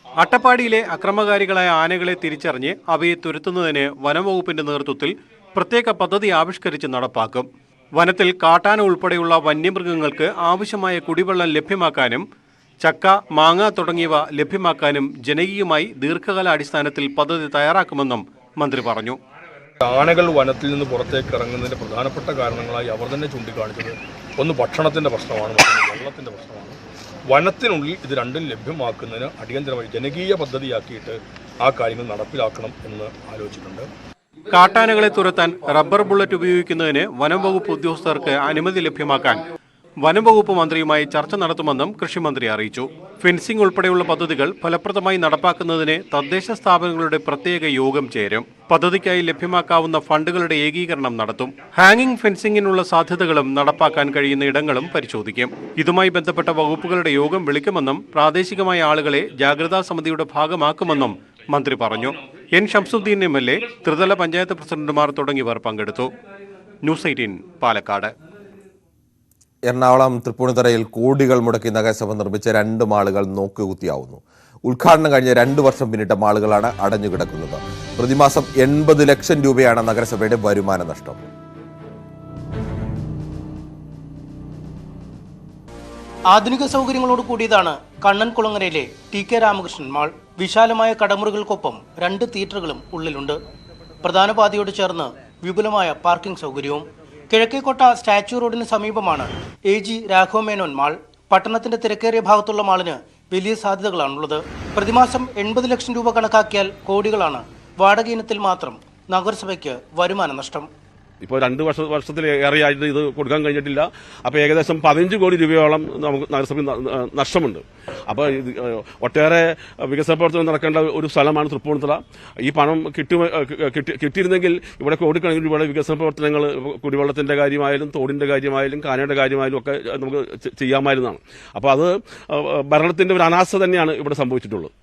അട്ടപ്പാടിയിലെ അക്രമകാരികളായ ആനകളെ തിരിച്ചറിഞ്ഞ് അവയെ തുരത്തുന്നതിന് വനംവകുപ്പിന്റെ നേതൃത്വത്തിൽ പ്രത്യേക പദ്ധതി ആവിഷ്കരിച്ച് നടപ്പാക്കും. വനത്തിൽ കാട്ടാന ഉൾപ്പെടെയുള്ള വന്യമൃഗങ്ങൾക്ക് ആവശ്യമായ കുടിവെള്ളം ലഭ്യമാക്കാനും ചക്ക, മാങ്ങ തുടങ്ങിയവ ലഭ്യമാക്കാനും ജനകീയമായി ദീർഘകാലാടിസ്ഥാനത്തിൽ പദ്ധതി തയ്യാറാക്കുമെന്നും മന്ത്രി പറഞ്ഞു. ആനകൾ വനത്തിൽ നിന്ന് പുറത്തേക്ക് ഇറങ്ങുന്നതിന്റെ പ്രധാനപ്പെട്ട കാരണങ്ങളായി അവർ തന്നെ ചൂണ്ടിക്കാണിച്ചത് ഒന്ന് ഭക്ഷണത്തിന്റെ പ്രശ്നമാണ്, മറ്റൊന്ന് വെള്ളത്തിന്റെ പ്രശ്നമാണ്. വനത്തിനുള്ളിൽ ഇത് രണ്ടും ലഭ്യമാക്കുന്നതിന് അടിയന്തരമായി ജനകീയ പദ്ധതിയാക്കിയിട്ട് ആ കാര്യങ്ങൾ നടപ്പിലാക്കണം എന്ന് ആലോചിച്ചിട്ടുണ്ട്. കാട്ടാനകളെ തുരത്താൻ റബ്ബർ ബുള്ളറ്റ് ഉപയോഗിക്കുന്നതിന് വനം വകുപ്പ് ഉദ്യോഗസ്ഥർക്ക് അനുമതി ലഭ്യമാക്കാൻ വനം വകുപ്പ് മന്ത്രിയുമായി ചർച്ച നടത്തുമെന്നും കൃഷിമന്ത്രി അറിയിച്ചു. ഫെൻസിംഗ് ഉൾപ്പെടെയുള്ള പദ്ധതികൾ ഫലപ്രദമായി നടപ്പാക്കുന്നതിന് തദ്ദേശ സ്ഥാപനങ്ങളുടെ പ്രത്യേക യോഗം ചേരും. പദ്ധതിക്കായി ലഭ്യമാക്കാവുന്ന ഫണ്ടുകളുടെ ഏകീകരണം നടത്തും. ഹാങ്ങിംഗ് ഫെൻസിംഗിനുള്ള സാധ്യതകളും നടപ്പാക്കാൻ കഴിയുന്ന ഇടങ്ങളും പരിശോധിക്കും. ഇതുമായി ബന്ധപ്പെട്ട വകുപ്പുകളുടെ യോഗം വിളിക്കുമെന്നും പ്രാദേശികമായ ആളുകളെ ജാഗ്രതാ സമിതിയുടെ ഭാഗമാക്കുമെന്നും മന്ത്രി പറഞ്ഞു. എൻ ഷംസുദ്ദീൻ MLA, ത്രിതല പഞ്ചായത്ത് പ്രസിഡന്റുമാർ തുടങ്ങിയവർ പങ്കെടുത്തു. ന്യൂസ് 18 പാലക്കാട്. എറണാകുളം തൃപ്പൂണിത്തുറയിൽ കോടികൾ മുടക്കി നഗരസഭ നിർമ്മിച്ച 2 മാളുകൾ നോക്കുകുത്തിയാവുന്നു. ഉദ്ഘാടനം കഴിഞ്ഞ 2 വർഷം പിന്നിട്ട മാളുകളാണ് അടഞ്ഞുകിടക്കുന്നത്. പ്രതിമാസം 80 ലക്ഷം രൂപയാണ് നഗരസഭയുടെ വരുമാന നഷ്ടം. ആധുനിക സൗകര്യങ്ങളോട് കൂടിയതാണ് കണ്ണൻകുളങ്ങരയിലെ TK രാമകൃഷ്ണൻ മാൾ. വിശാലമായ കടമുറികൾക്കൊപ്പം 2 തിയേറ്ററുകളും ഉള്ളിലുണ്ട്. പ്രധാന പാതയോട് ചേർന്ന് വിപുലമായ പാർക്കിംഗ് സൗകര്യവും. കിഴക്കേക്കോട്ട സ്റ്റാച്യു റോഡിന് സമീപമാണ് AG രാഘവ മേനോൻ മാൾ. പട്ടണത്തിന്റെ തിരക്കേറിയ ഭാഗത്തുള്ള മാളിന് വലിയ സാധ്യതകളാണുള്ളത്. പ്രതിമാസം 80 ലക്ഷം രൂപ കണക്കാക്കിയാൽ കോടികളാണ് വാടക ഇനത്തിൽ മാത്രം നഗരസഭയ്ക്ക് വരുമാന നഷ്ടം. ഇപ്പോൾ 2 വർഷത്തിലേറെയായിട്ട് ഇത് കൊടുക്കാൻ കഴിഞ്ഞിട്ടില്ല. അപ്പോൾ ഏകദേശം 15 കോടി രൂപയോളം നമുക്ക് നഗരസഭ നഷ്ടമുണ്ട്. അപ്പോൾ ഒട്ടേറെ വികസന പ്രവർത്തനം നടക്കേണ്ട ഒരു സ്ഥലമാണ് തൃപ്പൂണിത്തുറ. ഈ പണം കിട്ടിയിരുന്നെങ്കിൽ ഇവിടെ കോടിക്കണക്കിന് രൂപയുടെ വികസന പ്രവർത്തനങ്ങൾ കുടിവെള്ളത്തിന്റെ കാര്യമായാലും തോടിന്റെ കാര്യമായാലും കാനയുടെ കാര്യമായാലും ഒക്കെ നമുക്ക് ചെയ്യാമായിരുന്നതാണ്. അപ്പോൾ അത് ഭരണത്തിന്റെ ഒരു അനാസ്ഥ തന്നെയാണ് ഇവിടെ സംഭവിച്ചിട്ടുള്ളത്.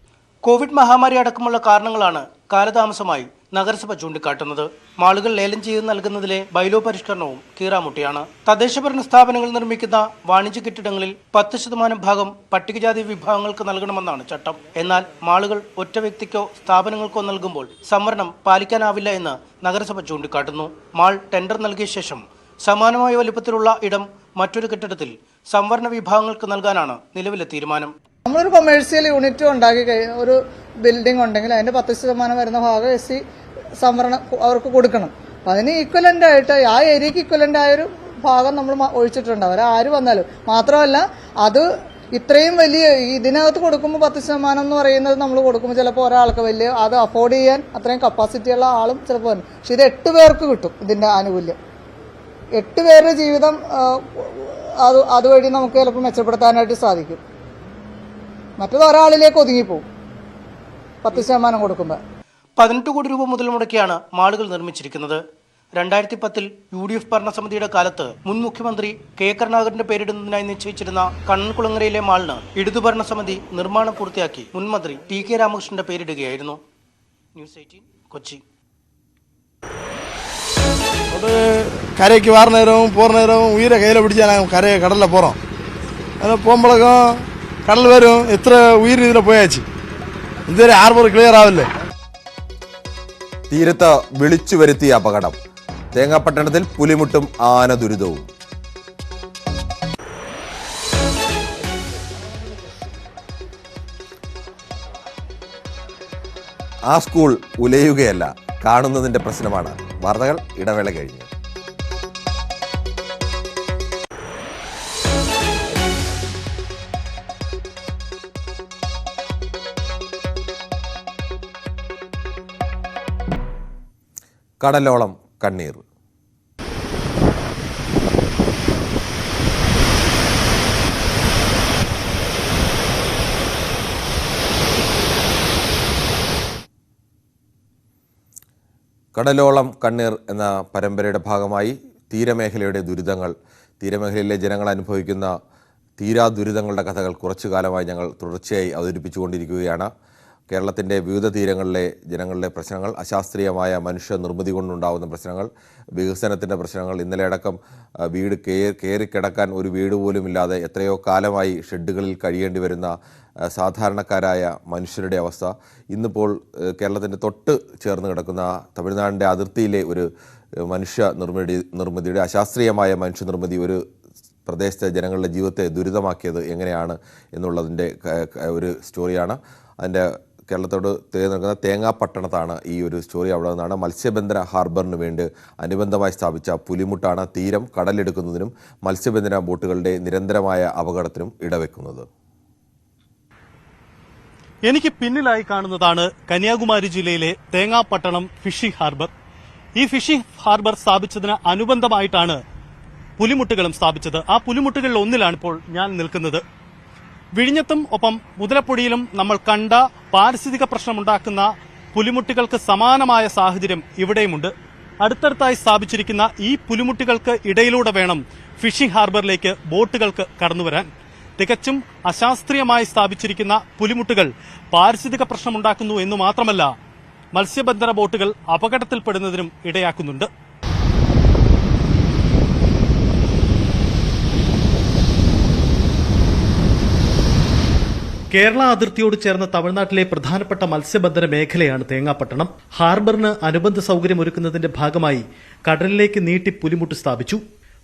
കോവിഡ് മഹാമാരി അടക്കമുള്ള കാരണങ്ങളാണ് കാലതാമസമായി നഗരസഭ ചൂണ്ടിക്കാട്ടുന്നത്. മാളുകൾ ലേലം ചെയ്ത് നൽകുന്നതിലെ ബൈലോ പരിഷ്കരണവും കീറാമുട്ടിയാണ്. തദ്ദേശഭരണ സ്ഥാപനങ്ങൾ നിർമ്മിക്കുന്ന വാണിജ്യ കെട്ടിടങ്ങളിൽ 10% ഭാഗം പട്ടികജാതി വിഭാഗങ്ങൾക്ക് നൽകണമെന്നാണ് ചട്ടം. എന്നാൽ മാളുകൾ ഒറ്റ വ്യക്തിക്കോ സ്ഥാപനങ്ങൾക്കോ നൽകുമ്പോൾ സംവരണം പാലിക്കാനാവില്ല എന്ന് നഗരസഭ ചൂണ്ടിക്കാട്ടുന്നു. മാൾ ടെൻഡർ നൽകിയ ശേഷം സമാനമായ വലുപ്പത്തിലുള്ള ഇടം മറ്റൊരു കെട്ടിടത്തിൽ സംവരണ വിഭാഗങ്ങൾക്ക് നൽകാനാണ് നിലവിലെ തീരുമാനം. നമ്മളൊരു കൊമേഴ്സ്യൽ യൂണിറ്റ് ഉണ്ടാക്കി ഒരു ബിൽഡിംഗ് ഉണ്ടെങ്കിൽ അതിന്റെ 10% വരുന്ന ഭാഗം SC സംവരണം അവർക്ക് കൊടുക്കണം. അപ്പം അതിന് ഈക്വലന്റ് ആയിട്ട് ആ ഏരിയക്ക് ഈക്വലന്റ് ആയൊരു ഭാഗം നമ്മൾ ഒഴിച്ചിട്ടുണ്ട്. അവരാര് വന്നാലും മാത്രമല്ല അത് ഇത്രയും വലിയ ഇതിനകത്ത് കൊടുക്കുമ്പോൾ 10% എന്ന് പറയുന്നത് നമ്മൾ കൊടുക്കുമ്പോൾ ചിലപ്പോൾ ഒരാൾക്ക് വലിയ അത് അഫോർഡ് ചെയ്യാൻ അത്രയും കപ്പാസിറ്റിയുള്ള ആളും ചിലപ്പോൾ വരും. പക്ഷെ ഇത് 8 പേർക്ക് കിട്ടും ഇതിന്റെ ആനുകൂല്യം. 8 പേരുടെ ജീവിതം അതുവഴി നമുക്ക് ചിലപ്പോൾ മെച്ചപ്പെടുത്താനായിട്ട് സാധിക്കും. മറ്റത് ഒരാളിലേക്ക് ഒതുങ്ങിപ്പോവും 10% കൊടുക്കുമ്പോൾ. 18 കോടി രൂപ മുതൽ മുടക്കിയാണ് മാളുകൾ നിർമ്മിച്ചിരിക്കുന്നത്. 2010 UDF ഭരണസമിതിയുടെ കാലത്ത് മുൻ മുഖ്യമന്ത്രി K കരുണാകരന്റെ പേരിടുന്നതിനായി നിശ്ചയിച്ചിരുന്ന കണ്ണൻകുളങ്ങരയിലെ മാളിന് ഇടതു ഭരണസമിതി നിർമ്മാണം പൂർത്തിയാക്കി മുൻ മന്ത്രി TK രാമകൃഷ്ണന്റെ പേരിടുകയായിരുന്നു. ന്യൂസ് 18 കൊച്ചി. கரைக்கு வர நேரம் போகிற நேரம் உயிரை கையில் பிடிச்சா நாங்கள் கடலில் போகிறோம். அதில் போகும்போதும் கடல் வரும் எத்தனை உயிர் இதில் போயாச்சு. ഇതുവരെ ഹാർബർ ക്ലിയർ ആവില്ല. തീരത്ത് വിളിച്ചു വരുത്തിയ അപകടം. തേങ്ങാപ്പട്ടണത്തിൽ പുലിമുട്ടും ആന ദുരിതവും. ആ സ്കൂൾ ഉലയുകയല്ല, കാണുന്നതിന്റെ പ്രശ്നമാണ്. വാർത്തകൾ ഇടവേള കഴിഞ്ഞു. കടലോളം കണ്ണീർ. കടലോളം കണ്ണീർ എന്ന പരമ്പരയുടെ ഭാഗമായി തീരമേഖലയുടെ ദുരിതങ്ങൾ, തീരമേഖലയിലെ ജനങ്ങൾ അനുഭവിക്കുന്ന തീരാ ദുരിതങ്ങളുടെ കഥകൾ കുറച്ചു കാലമായി ഞങ്ങൾ തുടർച്ചയായി അവതരിപ്പിച്ചുകൊണ്ടിരിക്കുകയാണ്. കേരളത്തിൻ്റെ വിവിധ തീരങ്ങളിലെ ജനങ്ങളുടെ പ്രശ്നങ്ങൾ, അശാസ്ത്രീയമായ മനുഷ്യ നിർമ്മിതി കൊണ്ടുണ്ടാകുന്ന പ്രശ്നങ്ങൾ, വികസനത്തിൻ്റെ പ്രശ്നങ്ങൾ, ഇന്നലെ അടക്കം വീട് കയറിക്കിടക്കാൻ ഒരു വീട് പോലും ഇല്ലാതെ എത്രയോ കാലമായി ഷെഡുകളിൽ കഴിയേണ്ടി വരുന്ന സാധാരണക്കാരായ മനുഷ്യരുടെ അവസ്ഥ, ഇന്നിപ്പോൾ കേരളത്തിൻ്റെ തൊട്ട് ചേർന്ന് കിടക്കുന്ന തമിഴ്നാടിൻ്റെ അതിർത്തിയിലെ ഒരു നിർമ്മിതിയുടെ അശാസ്ത്രീയമായ മനുഷ്യനിർമ്മിതി ഒരു പ്രദേശത്തെ ജനങ്ങളുടെ ജീവിതത്തെ ദുരിതമാക്കിയത് എങ്ങനെയാണ് എന്നുള്ളതിൻ്റെ ഒരു സ്റ്റോറിയാണ്. അതിൻ്റെ കേരളത്തോട് നിൽക്കുന്ന തേങ്ങാപ്പട്ടണത്താണ് ഈ ഒരു സ്റ്റോറി. അവിടെ നിന്നാണ് മത്സ്യബന്ധന ഹാർബറിന് വേണ്ടി അനുബന്ധമായി സ്ഥാപിച്ച പുലിമുട്ടാണ് തീരം കടലെടുക്കുന്നതിനും മത്സ്യബന്ധന ബോട്ടുകളുടെ നിരന്തരമായ അപകടത്തിനും ഇടവെക്കുന്നത്. എനിക്ക് പിന്നിലായി കാണുന്നതാണ് കന്യാകുമാരി ജില്ലയിലെ തേങ്ങാപ്പട്ടണം ഫിഷിംഗ് ഹാർബർ. ഈ ഫിഷിംഗ് ഹാർബർ സ്ഥാപിച്ചതിന് അനുബന്ധമായിട്ടാണ് പുലിമുട്ടുകളും സ്ഥാപിച്ചത്. ആ പുലിമുട്ടുകളിൽ ഒന്നിലാണ് ഇപ്പോൾ ഞാൻ നിൽക്കുന്നത്. വിഴിഞ്ഞത്തും ഒപ്പം മുതലപ്പൊടിയിലും നമ്മൾ കണ്ട പാരിസ്ഥിതിക പ്രശ്നമുണ്ടാക്കുന്ന പുലിമുട്ടുകൾക്ക് സമാനമായ സാഹചര്യം ഇവിടെയുമുണ്ട്. അടുത്തടുത്തായി സ്ഥാപിച്ചിരിക്കുന്ന ഈ പുലിമുട്ടുകൾക്ക് ഇടയിലൂടെ വേണം ഫിഷിംഗ് ഹാർബറിലേക്ക് ബോട്ടുകൾക്ക് കടന്നുവരാൻ. തികച്ചും അശാസ്ത്രീയമായി സ്ഥാപിച്ചിരിക്കുന്ന പുലിമുട്ടുകൾ പാരിസ്ഥിതിക പ്രശ്നമുണ്ടാക്കുന്നു എന്നു മാത്രമല്ല, മത്സ്യബന്ധന ബോട്ടുകൾ അപകടത്തിൽപ്പെടുന്നതിനും ഇടയാക്കുന്നുണ്ട്. കേരള അതിർത്തിയോട് ചേർന്ന തമിഴ്നാട്ടിലെ പ്രധാനപ്പെട്ട മത്സ്യബന്ധന മേഖലയാണ് തേങ്ങാപ്പട്ടണം. ഹാർബറിന് അനുബന്ധ സൌകര്യമൊരുക്കുന്നതിന്റെ ഭാഗമായി കടലിലേക്ക് നീട്ടി പുലിമുട്ട് സ്ഥാപിച്ചു.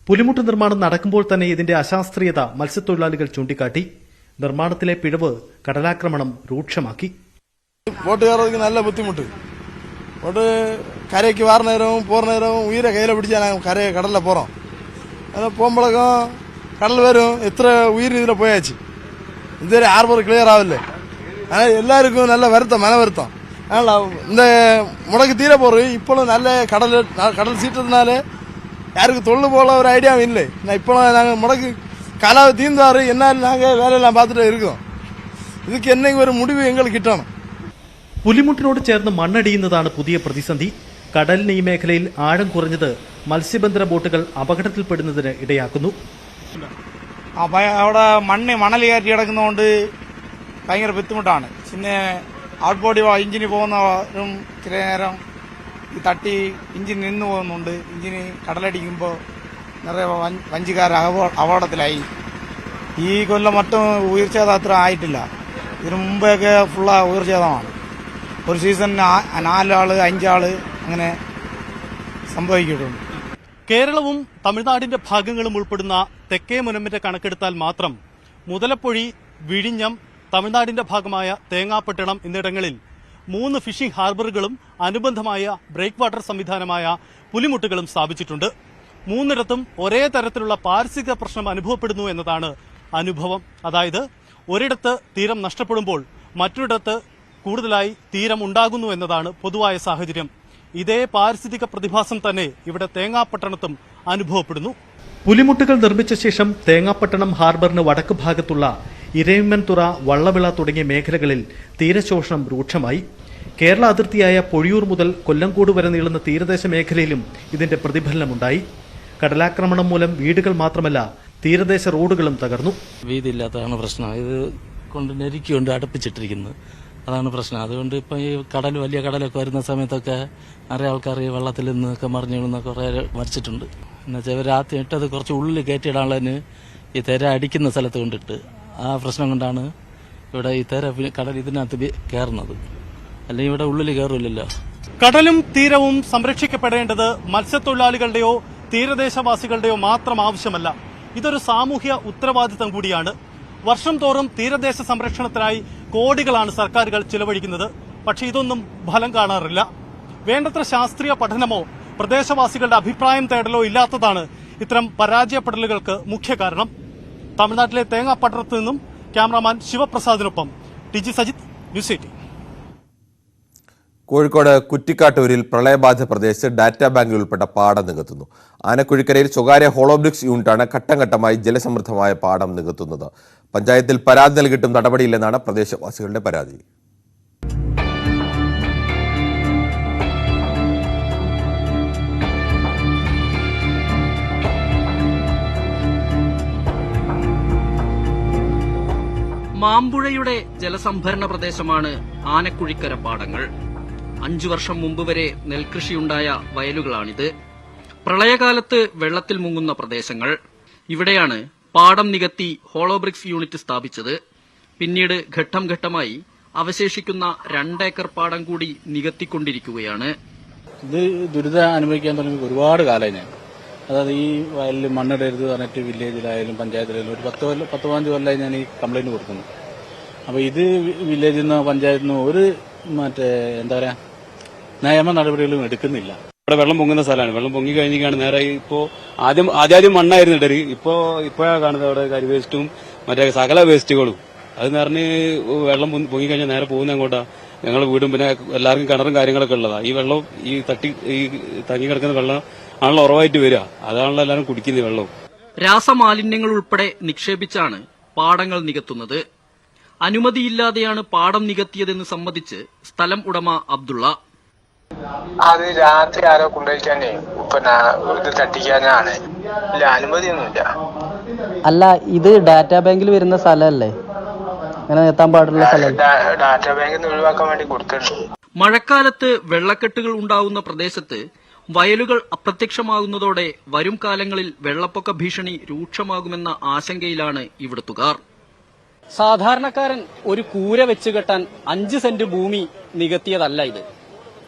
പുലിമുട്ട് നിർമ്മാണം നടക്കുമ്പോൾ തന്നെ ഇതിന്റെ അശാസ്ത്രീയത മത്സ്യത്തൊഴിലാളികൾ ചൂണ്ടിക്കാട്ടി. നിർമ്മാണത്തിലെ പിഴവ് കടലാക്രമണം രൂക്ഷമാക്കി. ബോട്ടുകാർക്ക് നല്ല ബുദ്ധിമുട്ട്. ബോട്ട് കരയ്ക്ക് വാറ നേരവും പോറ നേരവും ഉയരെ കയ്യിലെ പിടിച്ചാൽ കടലിൽ പോகிறோம். അത് പോകുമ്പോഴേക്കും കടൽ വരും. എത്ര ഉയർ ഇതിൽ പോയാச்சு. ഇതുവരെ ഹാർബർ ക്ലിയർ ആവില്ലേ. ஆனால் எல்லாருக்கும் நல்ல வருத்தம், மன வருத்தம். அதனால் இந்த முடக்கு தீர போகிறது இப்போலும் நல்ல கடல் சீற்றத்தினால யாருக்கு தொழில் போல ஒரு ஐடியாவும் இல்லை. இப்போ நாங்கள் முடக்கு காலாவை தீர்ந்தாரு என்னால் நாங்கள் வேலையெல்லாம் பார்த்துட்டு இருக்கோம். இதுக்கு என்னைக்கு ஒரு முடிவு எங்களுக்கு കിട്ടണം. പുലിമുട്ടിനോട് ചേർന്ന് മണ്ണടിയുന്നതാണ് പുതിയ പ്രതിസന്ധി. കടലിന് ഈ മേഖലയിൽ ആഴം കുറഞ്ഞത് മത്സ്യബന്ധന ബോട്ടുകൾ അപകടത്തിൽപ്പെടുന്നതിന് ഇടയാക്കുന്നു. അവിടെ മണൽ കയറ്റി കിടക്കുന്നതുകൊണ്ട് ഭയങ്കര ബുദ്ധിമുട്ടാണ്. പിന്നെ ഔട്ട് ബോഡി എഞ്ചിന് പോകുന്നവരും ചില നേരം ഈ തട്ടി എഞ്ചിൻ നിന്ന് പോകുന്നുണ്ട്. എഞ്ചിന് കടലടിക്കുമ്പോൾ നിറയെ വഞ്ചിക്കാർ അപകടത്തിലായി. ഈ കൊല്ലം മറ്റും ഉയർച്ചേതം അത്ര ആയിട്ടില്ല. ഇതിനു മുമ്പൊക്കെ ഫുള്ള ഉയർച്ചേതമാണ്. ഒരു സീസണിന് 4 ആള് 5 ആള് അങ്ങനെ സംഭവിക്കിയിട്ടുണ്ട്. കേരളവും തമിഴ്നാടിന്റെ ഭാഗങ്ങളും ഉൾപ്പെടുന്ന തെക്കേ മുനമ്പിന്റെ കണക്കെടുത്താൽ മാത്രം മുതലപ്പൊഴി, വിഴിഞ്ഞം, തമിഴ്നാടിന്റെ ഭാഗമായ തേങ്ങാപ്പട്ടണം എന്നിടങ്ങളിൽ 3 ഫിഷിംഗ് ഹാർബറുകളും അനുബന്ധമായ ബ്രേക്ക് വാട്ടർ സംവിധാനമായ പുലിമുട്ടുകളും സ്ഥാപിച്ചിട്ടുണ്ട്. 3ഇടത്തും ഒരേ തരത്തിലുള്ള പാരിസ്ഥിതിക പ്രശ്നം അനുഭവപ്പെടുന്നു എന്നതാണ് അനുഭവം. അതായത് ഒരിടത്ത് തീരം നഷ്ടപ്പെടുമ്പോൾ മറ്റൊരിടത്ത് കൂടുതലായി തീരം ഉണ്ടാകുന്നു എന്നതാണ് പൊതുവായ സാഹചര്യം. ഇതേ പാരിസ്ഥിതിക പ്രതിഭാസം തന്നെ ഇവിടെ തേങ്ങാപ്പട്ടണത്തും അനുഭവപ്പെടുന്നു. പുലിമുട്ടുകൾ നിർമ്മിച്ച ശേഷം തേങ്ങാപ്പട്ടണം ഹാർബറിന് വടക്ക് ഭാഗത്തുള്ള ഇരയിമ്മൻതുറ, വള്ളവിള തുടങ്ങിയ മേഖലകളിൽ തീരശോഷണം രൂക്ഷമായി. കേരള അതിർത്തിയായ പൊഴിയൂർ മുതൽ കൊല്ലങ്കോട് വരെ നീളുന്ന തീരദേശ മേഖലയിലും ഇതിന്റെ പ്രതിഫലനമുണ്ടായി. കടലാക്രമണം മൂലം വീടുകൾ മാത്രമല്ല തീരദേശ റോഡുകളും തകർന്നു. വീതിയില്ലാത്തതാണ് പ്രശ്നം. ഇത് കൊണ്ട് നെരുക്കിയുണ്ട് അടുപ്പിച്ചിട്ടിരിക്കുന്നത്. അതാണ് പ്രശ്നം. അതുകൊണ്ട് ഇപ്പം ഈ വലിയ കടലൊക്കെ വരുന്ന സമയത്തൊക്കെ നിറയെ ആൾക്കാർ ഈ വെള്ളത്തിൽ നിന്നൊക്കെ മറിഞ്ഞു വീഴുന്ന കുറേ മരിച്ചിട്ടുണ്ട്. എന്നുവെച്ചാൽ ഇവർ ആദ്യം ഇട്ടത് കുറച്ച് ഉള്ളിൽ കയറ്റിയിടാനുള്ളതിന് ഈ തിര അടിക്കുന്ന സ്ഥലത്ത് കൊണ്ടിട്ട് ആ പ്രശ്നം കൊണ്ടാണ് ഇവിടെ ഈ തിര കടൽ ഇതിനകത്ത് കയറുന്നത്. അല്ലെങ്കിൽ ഇവിടെ ഉള്ളിൽ കയറില്ലല്ലോ. കടലും തീരവും സംരക്ഷിക്കപ്പെടേണ്ടത് മത്സ്യത്തൊഴിലാളികളുടെയോ തീരദേശവാസികളുടെയോ മാത്രം ആവശ്യമല്ല. ഇതൊരു സാമൂഹ്യ ഉത്തരവാദിത്തം കൂടിയാണ്. വർഷം തോറും തീരദേശ സംരക്ഷണത്തിനായി കോടികളാണ് സർക്കാരുകൾ ചിലവഴിക്കുന്നത്. പക്ഷെ ഇതൊന്നും ഫലം കാണാറില്ല. വേണ്ടത്ര ശാസ്ത്രീയ പഠനമോ പ്രദേശവാസികളുടെ അഭിപ്രായം തേടലോ ഇല്ലാത്തതാണ് ഇത്തരം പരാജയപ്പെടലുകൾക്ക് മുഖ്യ കാരണം. തമിഴ്നാട്ടിലെ തേങ്ങാപ്പട്ടണത്തു നിന്നും ക്യാമറാമാൻ ശിവപ്രസാദിനൊപ്പം ടി.ജി. സജിത്, ന്യൂസ് 18. കോഴിക്കോട് കുറ്റിക്കാട്ടൂരിൽ പ്രളയബാധിത പ്രദേശത്ത് ഡാറ്റാ ബാങ്കിൽ ഉൾപ്പെട്ട പാടം നികത്തുന്നു. ആനക്കുഴിക്കരയിൽ സ്വകാര്യ ഹോളോബ്രിക്സ് യൂണിറ്റാണ് ഘട്ടം ഘട്ടമായി ജലസമൃദ്ധമായ പാടം നികത്തുന്നത്. പഞ്ചായത്തിൽ പരാതി നൽകിയിട്ടും നടപടിയില്ലെന്നാണ് പ്രദേശവാസികളുടെ പരാതി. മാമ്പുഴയുടെ ജലസംഭരണ പ്രദേശമാണ് ആനക്കുഴിക്കര പാടങ്ങൾ. 5 വർഷം മുമ്പ് വരെ നെൽകൃഷിയുണ്ടായ വയലുകളാണിത്. പ്രളയകാലത്ത് വെള്ളത്തിൽ മുങ്ങുന്ന പ്രദേശങ്ങൾ. ഇവിടെയാണ് പാടം നികത്തി ഹോളോബ്രിക്സ് യൂണിറ്റ് സ്ഥാപിച്ചത്. പിന്നീട് ഘട്ടം ഘട്ടമായി അവശേഷിക്കുന്ന 2 ഏക്കർ പാടം കൂടി നികത്തിക്കൊണ്ടിരിക്കുകയാണ്. ഇത് ദുരിതം അനുഭവിക്കാൻ തുടങ്ങി ഒരുപാട് കാലമായി ഞാൻ. അതായത് ഈ വയലിൽ മണ്ണിടരുത് പറഞ്ഞിട്ട് വില്ലേജിലായാലും പഞ്ചായത്തിലായാലും ഒരു 10-15 കൊല്ലമായി ഞാൻ ഈ കംപ്ലൈന്റ് കൊടുക്കുന്നു. അപ്പോൾ ഇത് വില്ലേജിൽ നിന്നോ പഞ്ചായത്തിൽ നിന്നോ ഒരു എന്താ പറയാ നിയമ നടപടികളും എടുക്കുന്നില്ല. ഇവിടെ വെള്ളം പൊങ്ങുന്ന സ്ഥലമാണ്. വെള്ളം പൊങ്ങി കഴിഞ്ഞാണ് നേരെ ഇപ്പോൾ ആദ്യം മണ്ണായിരുന്നു ഇടര്. ഇപ്പോഴാണ് കാണുന്നത് അവിടെ കരി വേസ്റ്റും മറ്റേ സകല വേസ്റ്റുകളും. അത് നിറഞ്ഞ് വെള്ളം പൊങ്ങിക്കഴിഞ്ഞാൽ നേരെ പോകുന്ന അങ്ങോട്ടാ ഞങ്ങൾ വീടും പിന്നെ എല്ലാവർക്കും കിണറും കാര്യങ്ങളൊക്കെ ഉള്ളതാണ്. ഈ വെള്ളം ഈ തങ്ങി കിടക്കുന്ന വെള്ളം ആണല്ലോ ഉറവായിട്ട് വരിക. അതാണല്ലോ എല്ലാവരും കുടിക്കുന്ന വെള്ളം. രാസമാലിന്യങ്ങൾ ഉൾപ്പെടെ നിക്ഷേപിച്ചാണ് പാടങ്ങൾ നികത്തുന്നത്. അനുമതിയില്ലാതെയാണ് പാടം നികത്തിയതെന്ന് സമ്മതിച്ച് സ്ഥലം ഉടമ അബ്ദുള്ള. അത് രാത്രി ആരോ കൊണ്ടുപോയിക്കാനേ ഇത് തട്ടിക്കാനാണ്. ഇല്ല, അനുമതിയൊന്നുമില്ല. അല്ല, ഇത് ഡാറ്റാ ബാങ്കിൽ വരുന്ന സ്ഥലമല്ലേ? അങ്ങനെ എത്താൻ പാടുള്ള സ്ഥലം ഡാറ്റാ ബാങ്കിൽ നിന്ന് ഒഴിവാക്കാൻ വേണ്ടി കൊടുത്തിട്ടുണ്ട്. മഴക്കാലത്ത് വെള്ളക്കെട്ടുകൾ ഉണ്ടാവുന്ന പ്രദേശത്ത് വയലുകൾ അപ്രത്യക്ഷമാകുന്നതോടെ വരും കാലങ്ങളിൽ വെള്ളപ്പൊക്ക ഭീഷണി രൂക്ഷമാകുമെന്ന ആശങ്കയിലാണ് ഇവിടുത്തുകാർ. സാധാരണക്കാരൻ ഒരു കൂര വെച്ച് കെട്ടാൻ 5 സെന്റ് ഭൂമി നികത്തിയതല്ല ഇത്.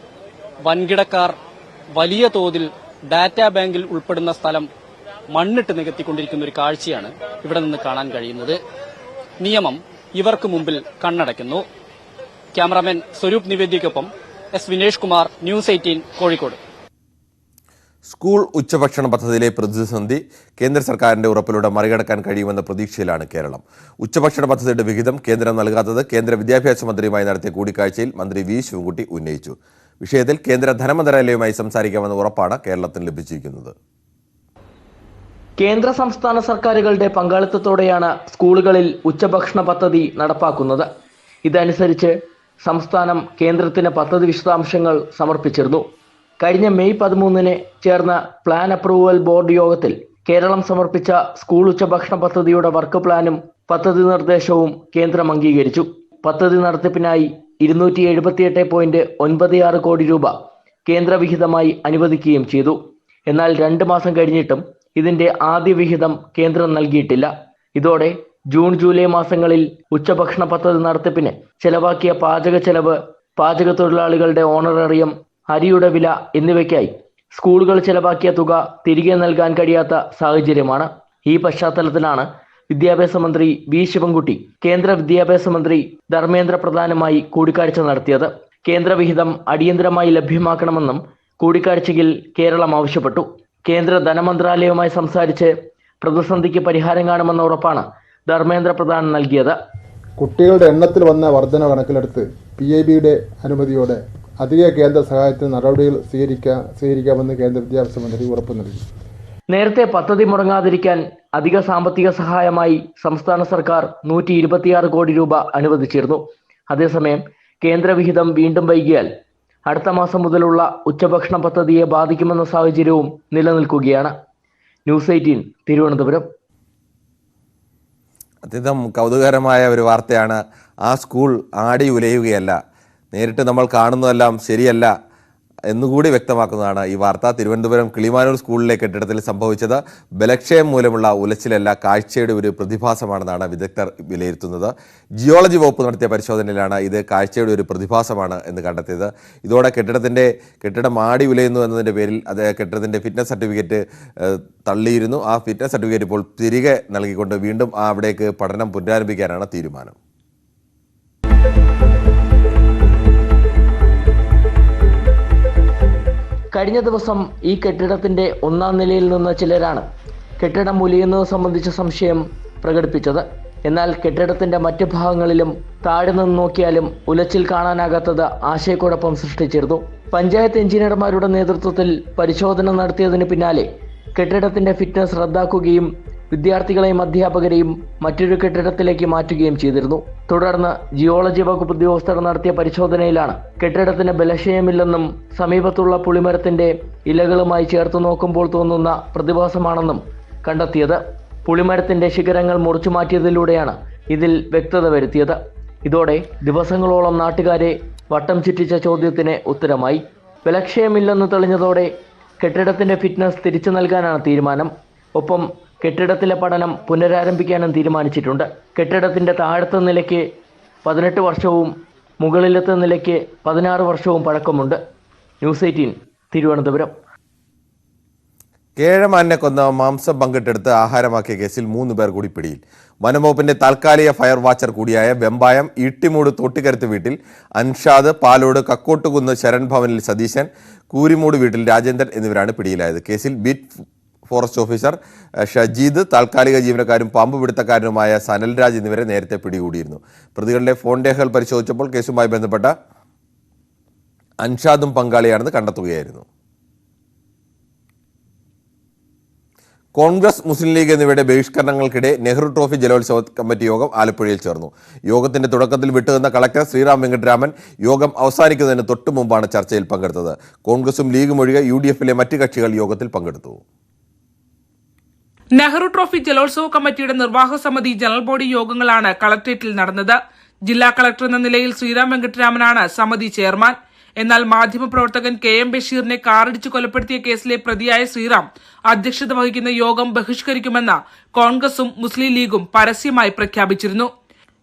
വൻകിടക്കാർ വലിയ തോതിൽ ഡാറ്റാ ബാങ്കിൽ ഉൾപ്പെടുന്ന സ്ഥലം മണ്ണിട്ട് നികത്തിക്കൊണ്ടിരിക്കുന്ന ഒരു കാഴ്ചയാണ് ഇവിടെ നിന്ന് കാണാൻ കഴിയുന്നത്. നിയമം ഇവർക്ക് മുമ്പിൽ കണ്ണടയ്ക്കുന്നു. ക്യാമറാമാൻ സ്വരൂപ് നിവേദ്യയ്ക്കൊപ്പം S Vinesh Kumar, news 18 Kozhikode. School ഉച്ചഭക്ഷണ പദ്ധതിയിലെ പ്രതിസന്ധി കേന്ദ്ര സർക്കാരിന്റെ ഉറപ്പിലൂടെ മറികടക്കാൻ കഴിയുമെന്ന പ്രതീക്ഷയിലാണ് കേരളം. ഉച്ചഭക്ഷണ പദ്ധതിയുടെ വിഹിതം കേന്ദ്രം നൽകാത്തത് കേന്ദ്ര വിദ്യാഭ്യാസ മന്ത്രിയുമായി നടത്തിയ കൂടിക്കാഴ്ചയിൽ മന്ത്രി വി ശിവൻകുട്ടി ഉന്നയിച്ചു. വിഷയത്തിൽ കേന്ദ്ര ധനമന്ത്രാലയവുമായി സംസാരിക്കാമെന്ന ഉറപ്പാണ് കേരളത്തിന് ലഭിച്ചിരിക്കുന്നത്. കേന്ദ്ര സംസ്ഥാന സർക്കാരുകളുടെ പങ്കാളിത്തത്തോടെയാണ് സ്കൂളുകളിൽ ഉച്ചഭക്ഷണ പദ്ധതി നടപ്പാക്കുന്നത്. ഇതനുസരിച്ച് സംസ്ഥാനം കേന്ദ്രത്തിന് പദ്ധതി വിശദാംശങ്ങൾ സമർപ്പിച്ചിരുന്നു. കഴിഞ്ഞ മെയ് 13 ചേർന്ന പ്ലാൻ അപ്രൂവൽ ബോർഡ് യോഗത്തിൽ കേരളം സമർപ്പിച്ച സ്കൂൾ ഉച്ചഭക്ഷണ പദ്ധതിയുടെ വർക്ക് പ്ലാനും പദ്ധതി നിർദ്ദേശവും കേന്ദ്രം അംഗീകരിച്ചു. പദ്ധതി നടത്തിപ്പിനായി 278.96 കോടി രൂപ കേന്ദ്ര വിഹിതമായി അനുവദിക്കുകയും ചെയ്തു. എന്നാൽ 2 മാസം കഴിഞ്ഞിട്ടും ഇതിന്റെ ആദ്യ വിഹിതം കേന്ദ്രം നൽകിയിട്ടില്ല. ഇതോടെ ജൂൺ ജൂലൈ മാസങ്ങളിൽ ഉച്ചഭക്ഷണ പദ്ധതി നടത്തിപ്പിന് ചെലവാക്കിയ പാചക ചെലവ്, പാചക തൊഴിലാളികളുടെ ഓണറേറിയം, അരിയുടെ വില എന്നിവയ്ക്കായി സ്കൂളുകൾ ചെലവാക്കിയ തുക തിരികെ നൽകാൻ കഴിയാത്ത സാഹചര്യമാണ്. ഈ പശ്ചാത്തലത്തിലാണ് വിദ്യാഭ്യാസ മന്ത്രി വി ശിവൻകുട്ടി കേന്ദ്ര വിദ്യാഭ്യാസ മന്ത്രി ധർമ്മേന്ദ്ര പ്രധാനുമായി കൂടിക്കാഴ്ച നടത്തിയത്. കേന്ദ്ര വിഹിതം അടിയന്തരമായി ലഭ്യമാക്കണമെന്നും കൂടിക്കാഴ്ചയിൽ കേരളം ആവശ്യപ്പെട്ടു. കേന്ദ്ര ധനമന്ത്രാലയവുമായി സംസാരിച്ച് പ്രതിസന്ധിക്ക് പരിഹാരം കാണുമെന്ന ഉറപ്പാണ് ധർമ്മേന്ദ്ര പ്രധാൻ നൽകിയത്. കുട്ടികളുടെ എണ്ണത്തിൽ വന്ന വർധന കണക്കിലെടുത്ത് PIBയുടെ അനുമതിയോടെ അധിക കേന്ദ്ര സഹായത്തിന് നടപടികൾ സ്വീകരിക്കാമെന്ന് കേന്ദ്ര വിദ്യാഭ്യാസ മന്ത്രി ഉറപ്പു നൽകി. നേരത്തെ പദ്ധതി മുടങ്ങാതിരിക്കാൻ അധിക സാമ്പത്തിക സഹായമായി സംസ്ഥാന സർക്കാർ 126 കോടി രൂപ അനുവദിച്ചിരുന്നു. അതേസമയം കേന്ദ്ര വിഹിതം വീണ്ടും വൈകിയാൽ അടുത്ത മാസം മുതലുള്ള ഉച്ചഭക്ഷണ പദ്ധതിയെ ബാധിക്കുമെന്ന സാഹചര്യവും നിലനിൽക്കുകയാണ്. ന്യൂസ് 18 തിരുവനന്തപുരം. അത്യന്തം കൗതുകകരമായ ഒരു വാർത്തയാണ്. ആ സ്കൂൾ ആടി ഉലയുകയല്ല, നേരിട്ട് നമ്മൾ കാണുന്നതെല്ലാം ശരിയല്ല എന്നുകൂടി വ്യക്തമാക്കുന്നതാണ് ഈ വാർത്ത. തിരുവനന്തപുരം കിളിമാനൂർ സ്കൂളിലെ കെട്ടിടത്തിൽ സംഭവിച്ചത് ബലക്ഷയം മൂലമുള്ള ഉലച്ചിലല്ല, കാഴ്ചയുടെ ഒരു പ്രതിഭാസമാണെന്നാണ് വിദഗ്ധർ വിലയിരുത്തുന്നത്. ജിയോളജി വകുപ്പ് നടത്തിയ പരിശോധനയിലാണ് ഇത് കാഴ്ചയുടെ ഒരു പ്രതിഭാസമാണ് എന്ന് കണ്ടെത്തിയത്. ഇതോടെ കെട്ടിടം ആടി ഉലയുന്നു എന്നതിൻ്റെ പേരിൽ അത് കെട്ടിടത്തിൻ്റെ ഫിറ്റ്നസ് സർട്ടിഫിക്കറ്റ് തള്ളിയിരുന്നു. ആ ഫിറ്റ്നസ് സർട്ടിഫിക്കറ്റ് ഇപ്പോൾ തിരികെ നൽകിക്കൊണ്ട് വീണ്ടും അവിടേക്ക് പഠനം പുനരാരംഭിക്കാനാണ് തീരുമാനം. കഴിഞ്ഞ ദിവസം ഈ കെട്ടിടത്തിന്റെ 1ാം നിലയിൽ നിന്ന് ചിലരാണ് കെട്ടിടം ഉലയുന്നത് സംബന്ധിച്ച സംശയം പ്രകടിപ്പിച്ചത്. എന്നാൽ കെട്ടിടത്തിന്റെ മറ്റു ഭാഗങ്ങളിലും താഴെ നിന്ന് നോക്കിയാലും ഉലച്ചിൽ കാണാനാകാത്തത് ആശയക്കുഴപ്പം സൃഷ്ടിച്ചിരുന്നു. പഞ്ചായത്ത് എഞ്ചിനീയർമാരുടെ നേതൃത്വത്തിൽ പരിശോധന നടത്തിയതിന് പിന്നാലെ കെട്ടിടത്തിന്റെ ഫിറ്റ്നസ് റദ്ദാക്കുകയും വിദ്യാർത്ഥികളെയും അധ്യാപകരെയും മറ്റൊരു കെട്ടിടത്തിലേക്ക് മാറ്റുകയും ചെയ്തിരുന്നു. തുടർന്ന് ജിയോളജി വകുപ്പ് ഉദ്യോഗസ്ഥർ നടത്തിയ പരിശോധനയിലാണ് കെട്ടിടത്തിന് ബലക്ഷയമില്ലെന്നും സമീപത്തുള്ള പുളിമരത്തിന്റെ ഇലകളുമായി ചേർത്ത് നോക്കുമ്പോൾ തോന്നുന്ന പ്രതിഭാസമാണെന്നും കണ്ടെത്തിയത്. പുളിമരത്തിന്റെ ശിഖരങ്ങൾ മുറിച്ചു മാറ്റിയതിലൂടെയാണ് ഇതിൽ വ്യക്തത വരുത്തിയത്. ഇതോടെ ദിവസങ്ങളോളം നാട്ടുകാരെ വട്ടം ചുറ്റിച്ച ചോദ്യത്തിന് ഉത്തരമായി. ബലക്ഷയമില്ലെന്ന് തെളിഞ്ഞതോടെ കെട്ടിടത്തിന്റെ ഫിറ്റ്നസ് തിരിച്ചു നൽകാനാണ് തീരുമാനം. ഒപ്പം കെട്ടിടത്തിലെ പഠനം പുനരാരംഭിക്കാനും തീരുമാനിച്ചിട്ടുണ്ട്. കെട്ടിടത്തിന്റെ താഴത്തെ നിലയ്ക്ക് 18 വർഷവും മുകളിലത്തെ നിലയ്ക്ക് 16 വർഷവും പഴക്കമുണ്ട്. ന്യൂസ് 18 തിരുവനന്തപുരം. കേഴമാനെ കൊന്ന മാംസം പങ്കിട്ടെടുത്ത് ആഹാരമാക്കിയ കേസിൽ 3 പേർ കൂടി പിടിയിൽ. വനംവകുപ്പിന്റെ താൽക്കാലിക ഫയർ വാച്ചർ കൂടിയായ വെമ്പായം ഈട്ടിമൂട് തോട്ടിക്കരുത്ത് വീട്ടിൽ അൻഷാദ്, പാലോട് കക്കോട്ടുകുന്ന് ശരൺ ഭവനിൽ സതീശൻ, കൂരിമൂട് വീട്ടിൽ രാജേന്ദ്രൻ എന്നിവരാണ് പിടിയിലായത്. കേസിൽ ബീറ്റ് ഫോറസ്റ്റ് ഓഫീസർ ഷജീദ്, താൽക്കാലിക ജീവനക്കാരും പാമ്പ് പിടുത്തക്കാരനുമായ സനൽരാജ് എന്നിവരെ നേരത്തെ പിടികൂടിയിരുന്നു. പ്രതികളുടെ ഫോൺ രേഖകൾ പരിശോധിച്ചപ്പോൾ കേസുമായി ബന്ധപ്പെട്ട അൻഷാദും പങ്കാളിയാണെന്ന് കണ്ടെത്തുകയായിരുന്നു. കോൺഗ്രസ്, മുസ്ലിം ലീഗ് എന്നിവയുടെ ബഹിഷ്കരണങ്ങൾക്കിടെ നെഹ്റു ട്രോഫി ജലോത്സവ കമ്മിറ്റി യോഗം ആലപ്പുഴയിൽ ചേർന്നു. യോഗത്തിന്റെ തുടക്കത്തിൽ വിട്ടുനിന്ന കളക്ടർ ശ്രീറാം വെങ്കിട്ടരാമൻ യോഗം അവസാനിക്കുന്നതിന് തൊട്ടു മുമ്പാണ് ചർച്ചയിൽ പങ്കെടുത്തത്. കോൺഗ്രസും ലീഗും ഒഴികെ UDF-ലെ മറ്റ് കക്ഷികൾ യോഗത്തിൽ പങ്കെടുത്തു. നെഹ്റു ട്രോഫി ജലോത്സവ കമ്മിറ്റിയുടെ നിർവാഹക സമിതി ജനറൽ ബോഡി യോഗങ്ങളാണ് കളക്ടറേറ്റിൽ നടന്നത്. ജില്ലാ കളക്ടർ എന്ന നിലയിൽ ശ്രീറാം വെങ്കിട്ടരാമനാണ് സമിതി ചെയർമാൻ. എന്നാൽ മാധ്യമപ്രവർത്തകൻ KM ബഷീറിനെ കാറിടിച്ച് കൊലപ്പെടുത്തിയ കേസിലെ പ്രതിയായ ശ്രീറാം അധ്യക്ഷത വഹിക്കുന്ന യോഗം ബഹിഷ്കരിക്കുമെന്ന് കോൺഗ്രസും മുസ്ലിം ലീഗും പരസ്യമായി പ്രഖ്യാപിച്ചിരുന്നു.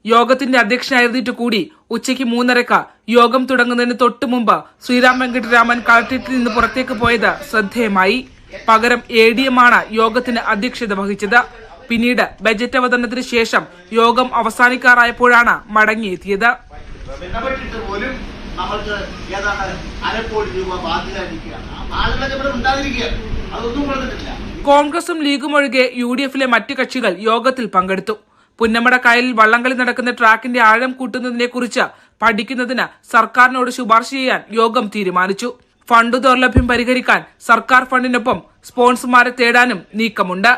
യോഗത്തിന്റെ അധ്യക്ഷനായിരുന്നിട്ട് കൂടി ഉച്ചയ്ക്ക് 3:30 യോഗം തുടങ്ങുന്നതിന് തൊട്ടു മുമ്പ് ശ്രീറാം വെങ്കിട്ടരാമൻ കളക്ടറേറ്റിൽ നിന്ന് പുറത്തേക്ക് പോയത് ശ്രദ്ധേയമായി. പകരം ADM ആണ് യോഗത്തിന് അധ്യക്ഷത വഹിച്ചത്. പിന്നീട് ബജറ്റ് അവതരണത്തിന് ശേഷം യോഗം അവസാനിക്കാറായപ്പോഴാണ് മടങ്ങിയെത്തിയത്. നമ്മൾക്ക് ഏതാണ്ട് 1/2 കോടി രൂപ ബാധ്യതയായിരിക്കുകയാണ്. ആളുകളൊക്കെ ഇവിടെ ഉണ്ടായിരിക്കുകയാണ്. അതൊന്നും പറഞ്ഞിട്ടില്ല. കോൺഗ്രസും ലീഗും ഒഴികെ UDF-ലെ മറ്റ് കക്ഷികൾ യോഗത്തിൽ പങ്കെടുത്തു. പുന്നമട കായലിൽ വള്ളംകളി നടക്കുന്ന ട്രാക്കിന്റെ ആഴം കൂട്ടുന്നതിനെ കുറിച്ച് പഠിക്കുന്നതിന് സർക്കാരിനോട് ശുപാർശ ചെയ്യാൻ യോഗം തീരുമാനിച്ചു. ഫണ്ട് ദൗർലഭ്യം പരിഹരിക്കാൻ സർക്കാർ ഫണ്ടിനൊപ്പം സ്പോൺസർമാരെ തേടാനും നീക്കമുണ്ട്.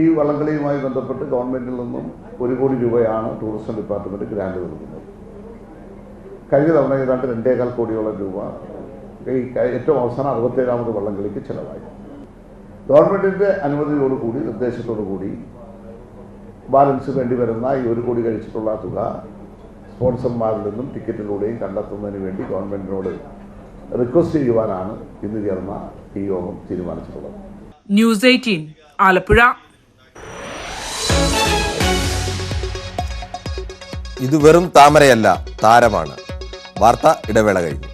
ഈ വള്ളംകളിയുമായി ബന്ധപ്പെട്ട് ഗവൺമെന്റിൽ നിന്നും 1 കോടി രൂപയാണ് ടൂറിസം ഡിപ്പാർട്ട്മെന്റ് ഗ്രാന്റ് നൽകുന്നത്. കഴിഞ്ഞ തവണ ഏതാണ്ട് 2.25 കോടിയോളം രൂപ ഏറ്റവും അവസാനം 67ാമത് വള്ളംകളിക്ക് ചെലവായി. ഗവൺമെന്റിന്റെ അനുമതിയോടുകൂടി, നിർദ്ദേശത്തോടുകൂടി ബാലൻസ് വേണ്ടി വരുന്ന ഈ 1 കോടി കഴിച്ചിട്ടുള്ള തുക സ്പോൺസർമാരിൽ നിന്നും ടിക്കറ്റിലൂടെയും കണ്ടെത്തുന്നതിന് വേണ്ടി ഗവൺമെന്റിനോട് റിക്വസ്റ്റ് ചെയ്യുവാനാണ് ഇന്ന് ചേർന്ന ഈ യോഗം തീരുമാനിച്ചിട്ടുള്ളത്. ന്യൂസ് 18 ആലപ്പുഴ. ഇത് വെറും താമരയല്ല, താരമാണ്. വാർത്ത ഇടവേള കഴിഞ്ഞു.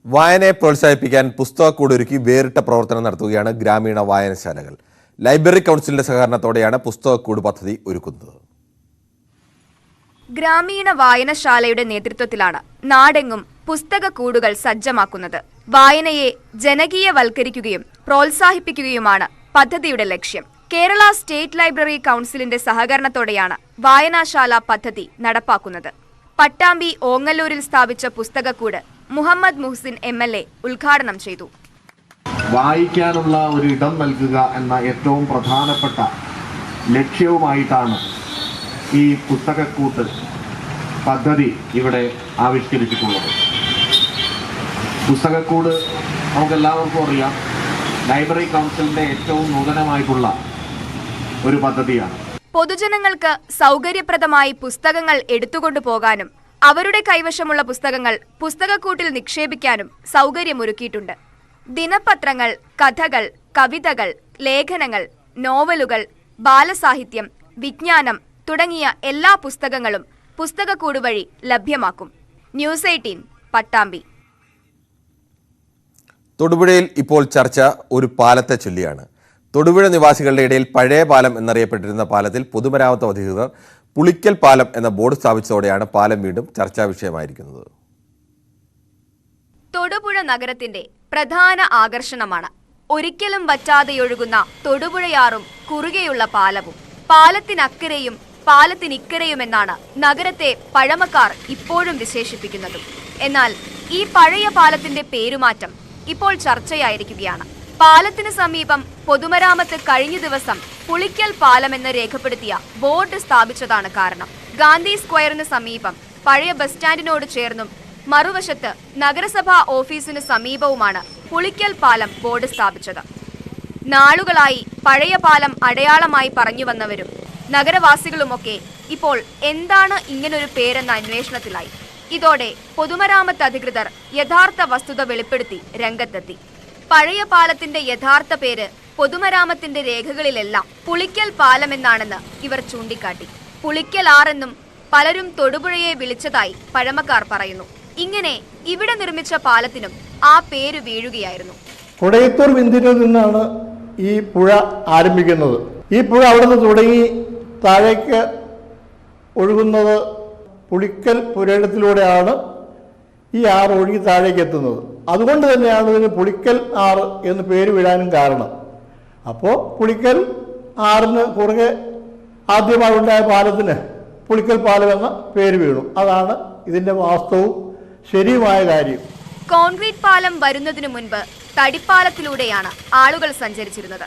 വായനയെ പ്രോത്സാഹിപ്പിക്കാൻ പുസ്തകക്കൂട് ഒരുക്കി വേറിട്ട പ്രവർത്തനം നടത്തുകയാണ് ഗ്രാമീണ വായനശാലകൾ. ലൈബ്രറി കൗൺസിലിന്റെ സഹകരണത്തോടെയാണ് പുസ്തകക്കൂട് പദ്ധതി ഒരുക്കുന്നത്. ഗ്രാമീണ വായനശാലയുടെ നേതൃത്വത്തിലാണ് നാടെങ്ങും പുസ്തകക്കൂടുകൾ സജ്ജമാക്കുന്നത്. വായനയെ ജനകീയവൽക്കരിക്കുകയും പ്രോത്സാഹിപ്പിക്കുകയുമാണ് പദ്ധതിയുടെ ലക്ഷ്യം. കേരള സ്റ്റേറ്റ് ലൈബ്രറി കൗൺസിലിന്റെ സഹകരണത്തോടെയാണ് വായനാശാല പദ്ധതി നടപ്പാക്കുന്നത്. പട്ടാമ്പി ഓങ്ങല്ലൂരിൽ സ്ഥാപിച്ച പുസ്തകക്കൂട് മുഹമ്മദ് മുഹ്സിൻ MLA ഉദ്ഘാടനം ചെയ്തു. വായിക്കാനുള്ള ഒരു ഇടം നൽകുക എന്ന ഏറ്റവും പ്രധാനപ്പെട്ട ലക്ഷ്യവുമായിട്ടാണ് ഈ പുസ്തകക്കൂട്ട് പദ്ധതി ഇവിടെ ആവിഷ്കരിച്ചിട്ടുള്ളത്. പുസ്തകക്കൂട് നമുക്കെല്ലാവർക്കും അറിയാം, ലൈബ്രറി കൗൺസിലിന്റെ ഏറ്റവും നൂതനമായിട്ടുള്ള ഒരു പദ്ധതിയാണ്. പൊതുജനങ്ങൾക്ക് സൗകര്യപ്രദമായി പുസ്തകങ്ങൾ എടുത്തുകൊണ്ടു പോകാനും അവരുടെ കൈവശമുള്ള പുസ്തകങ്ങൾ പുസ്തകക്കൂട്ടിൽ നിക്ഷേപിക്കാനും സൗകര്യമൊരുക്കിയിട്ടുണ്ട്. ദിനപത്രങ്ങൾ, കഥകൾ, കവിതകൾ, ലേഖനങ്ങൾ, നോവലുകൾ, ബാലസാഹിത്യം, വിജ്ഞാനം തുടങ്ങിയ എല്ലാ പുസ്തകങ്ങളും പുസ്തകക്കൂട് വഴി ലഭ്യമാക്കും. ന്യൂസ് 18 പട്ടാമ്പി. തൊടുപുഴയിൽ ഇപ്പോൾ ചർച്ച ഒരു പാലത്തെ ചൊല്ലിയാണ്. തൊടുപുഴ നിവാസികളുടെ ഇടയിൽ പഴയ പാലം എന്നറിയപ്പെട്ടിരുന്ന പാലത്തിൽ പൊതുമരാമത്ത് അധികൃതർ പുളിക്കൽ പാലം എന്ന ബോർഡ് സ്ഥാപിച്ചതോടെയാണ് പാലം വീണ്ടും ചർച്ചാ വിഷയമായിരിക്കുന്നത്. തൊടുപുഴ നഗരത്തിന്റെ പ്രധാന ആകർഷണമാണ് ഒരിക്കലും വറ്റാതെയൊഴുകുന്ന തൊടുപുഴയാറും കുറുകെയുള്ള പാലവും. പാലത്തിനക്കരെയും പാലത്തിനിക്കരെയുമെന്നാണ് നഗരത്തെ പഴമക്കാർ ഇപ്പോഴും വിശേഷിപ്പിക്കുന്നത്. എന്നാൽ ഈ പഴയ പാലത്തിന്റെ പേരുമാറ്റം ഇപ്പോൾ ചർച്ചയായിരിക്കുകയാണ്. പാലത്തിന് സമീപം പൊതുമരാമത്ത് കഴിഞ്ഞ ദിവസം പുളിക്കൽ പാലമെന്ന് രേഖപ്പെടുത്തിയ ബോർഡ് സ്ഥാപിച്ചതാണ് കാരണം. ഗാന്ധി സ്ക്വയറിന് സമീപം പഴയ ബസ് സ്റ്റാൻഡിനോട് ചേർന്നും മറുവശത്ത് നഗരസഭാ ഓഫീസിന് സമീപവുമാണ് പുളിക്കൽ പാലം ബോർഡ് സ്ഥാപിച്ചത്. നാളുകളായി പഴയ പാലം അടയാളമായി പറഞ്ഞു വന്നവരും നഗരവാസികളുമൊക്കെ ഇപ്പോൾ എന്താണ് ഇങ്ങനൊരു പേരെന്ന അന്വേഷണത്തിലായി. ഇതോടെ പൊതുമരാമത്ത് അധികൃതർ യഥാർത്ഥ വസ്തുത വെളിപ്പെടുത്തി രംഗത്തെത്തി. പഴയ പാലത്തിന്റെ യഥാർത്ഥ പേര് പൊതുമരാമത്തിന്റെ രേഖകളിലെല്ലാം പുളിക്കൽ പാലമെന്നാണെന്ന് ഇവർ ചൂണ്ടിക്കാട്ടി. പുളിക്കൽ ആറെന്നും പലരും തൊടുപുഴയെ വിളിച്ചതായി പഴമക്കാർ പറയുന്നു. ഇങ്ങനെ ഇവിടെ നിർമ്മിച്ച പാലത്തിനും ആ പേര് വീഴുകയായിരുന്നു. കൊടയത്തൂർ ബിന്ദുവിൽ നിന്നാണ് ഈ പുഴ ആരംഭിക്കുന്നത്. ഈ പുഴ അവിടെ നിന്ന് തുടങ്ങി താഴേക്ക് ഒഴുകുന്നത് പുളിക്കൽ പുരയിടത്തിലൂടെയാണ് ഈ ആറ് ഒഴുകി താഴേക്ക് എത്തുന്നത്. അതുകൊണ്ട് തന്നെയാണ് ഇതിന് പുളിക്കൽ ആറ് എന്ന് പേര് വീഴാനും കാരണം. അപ്പോൾ പുളിക്കൽ ആറിന് കുറുകെ ആദ്യമായി ഉണ്ടായ പാലത്തിന് പുളിക്കൽ പാലം എന്ന പേര് വീണു. അതാണ് ഇതിൻ്റെ വാസ്തവവും ശരിയുമായ കാര്യം. കോൺക്രീറ്റ് പാലം വരുന്നതിനു മുൻപ് തടിപ്പാലത്തിലൂടെയാണ് ആളുകൾ സഞ്ചരിച്ചിരുന്നത്.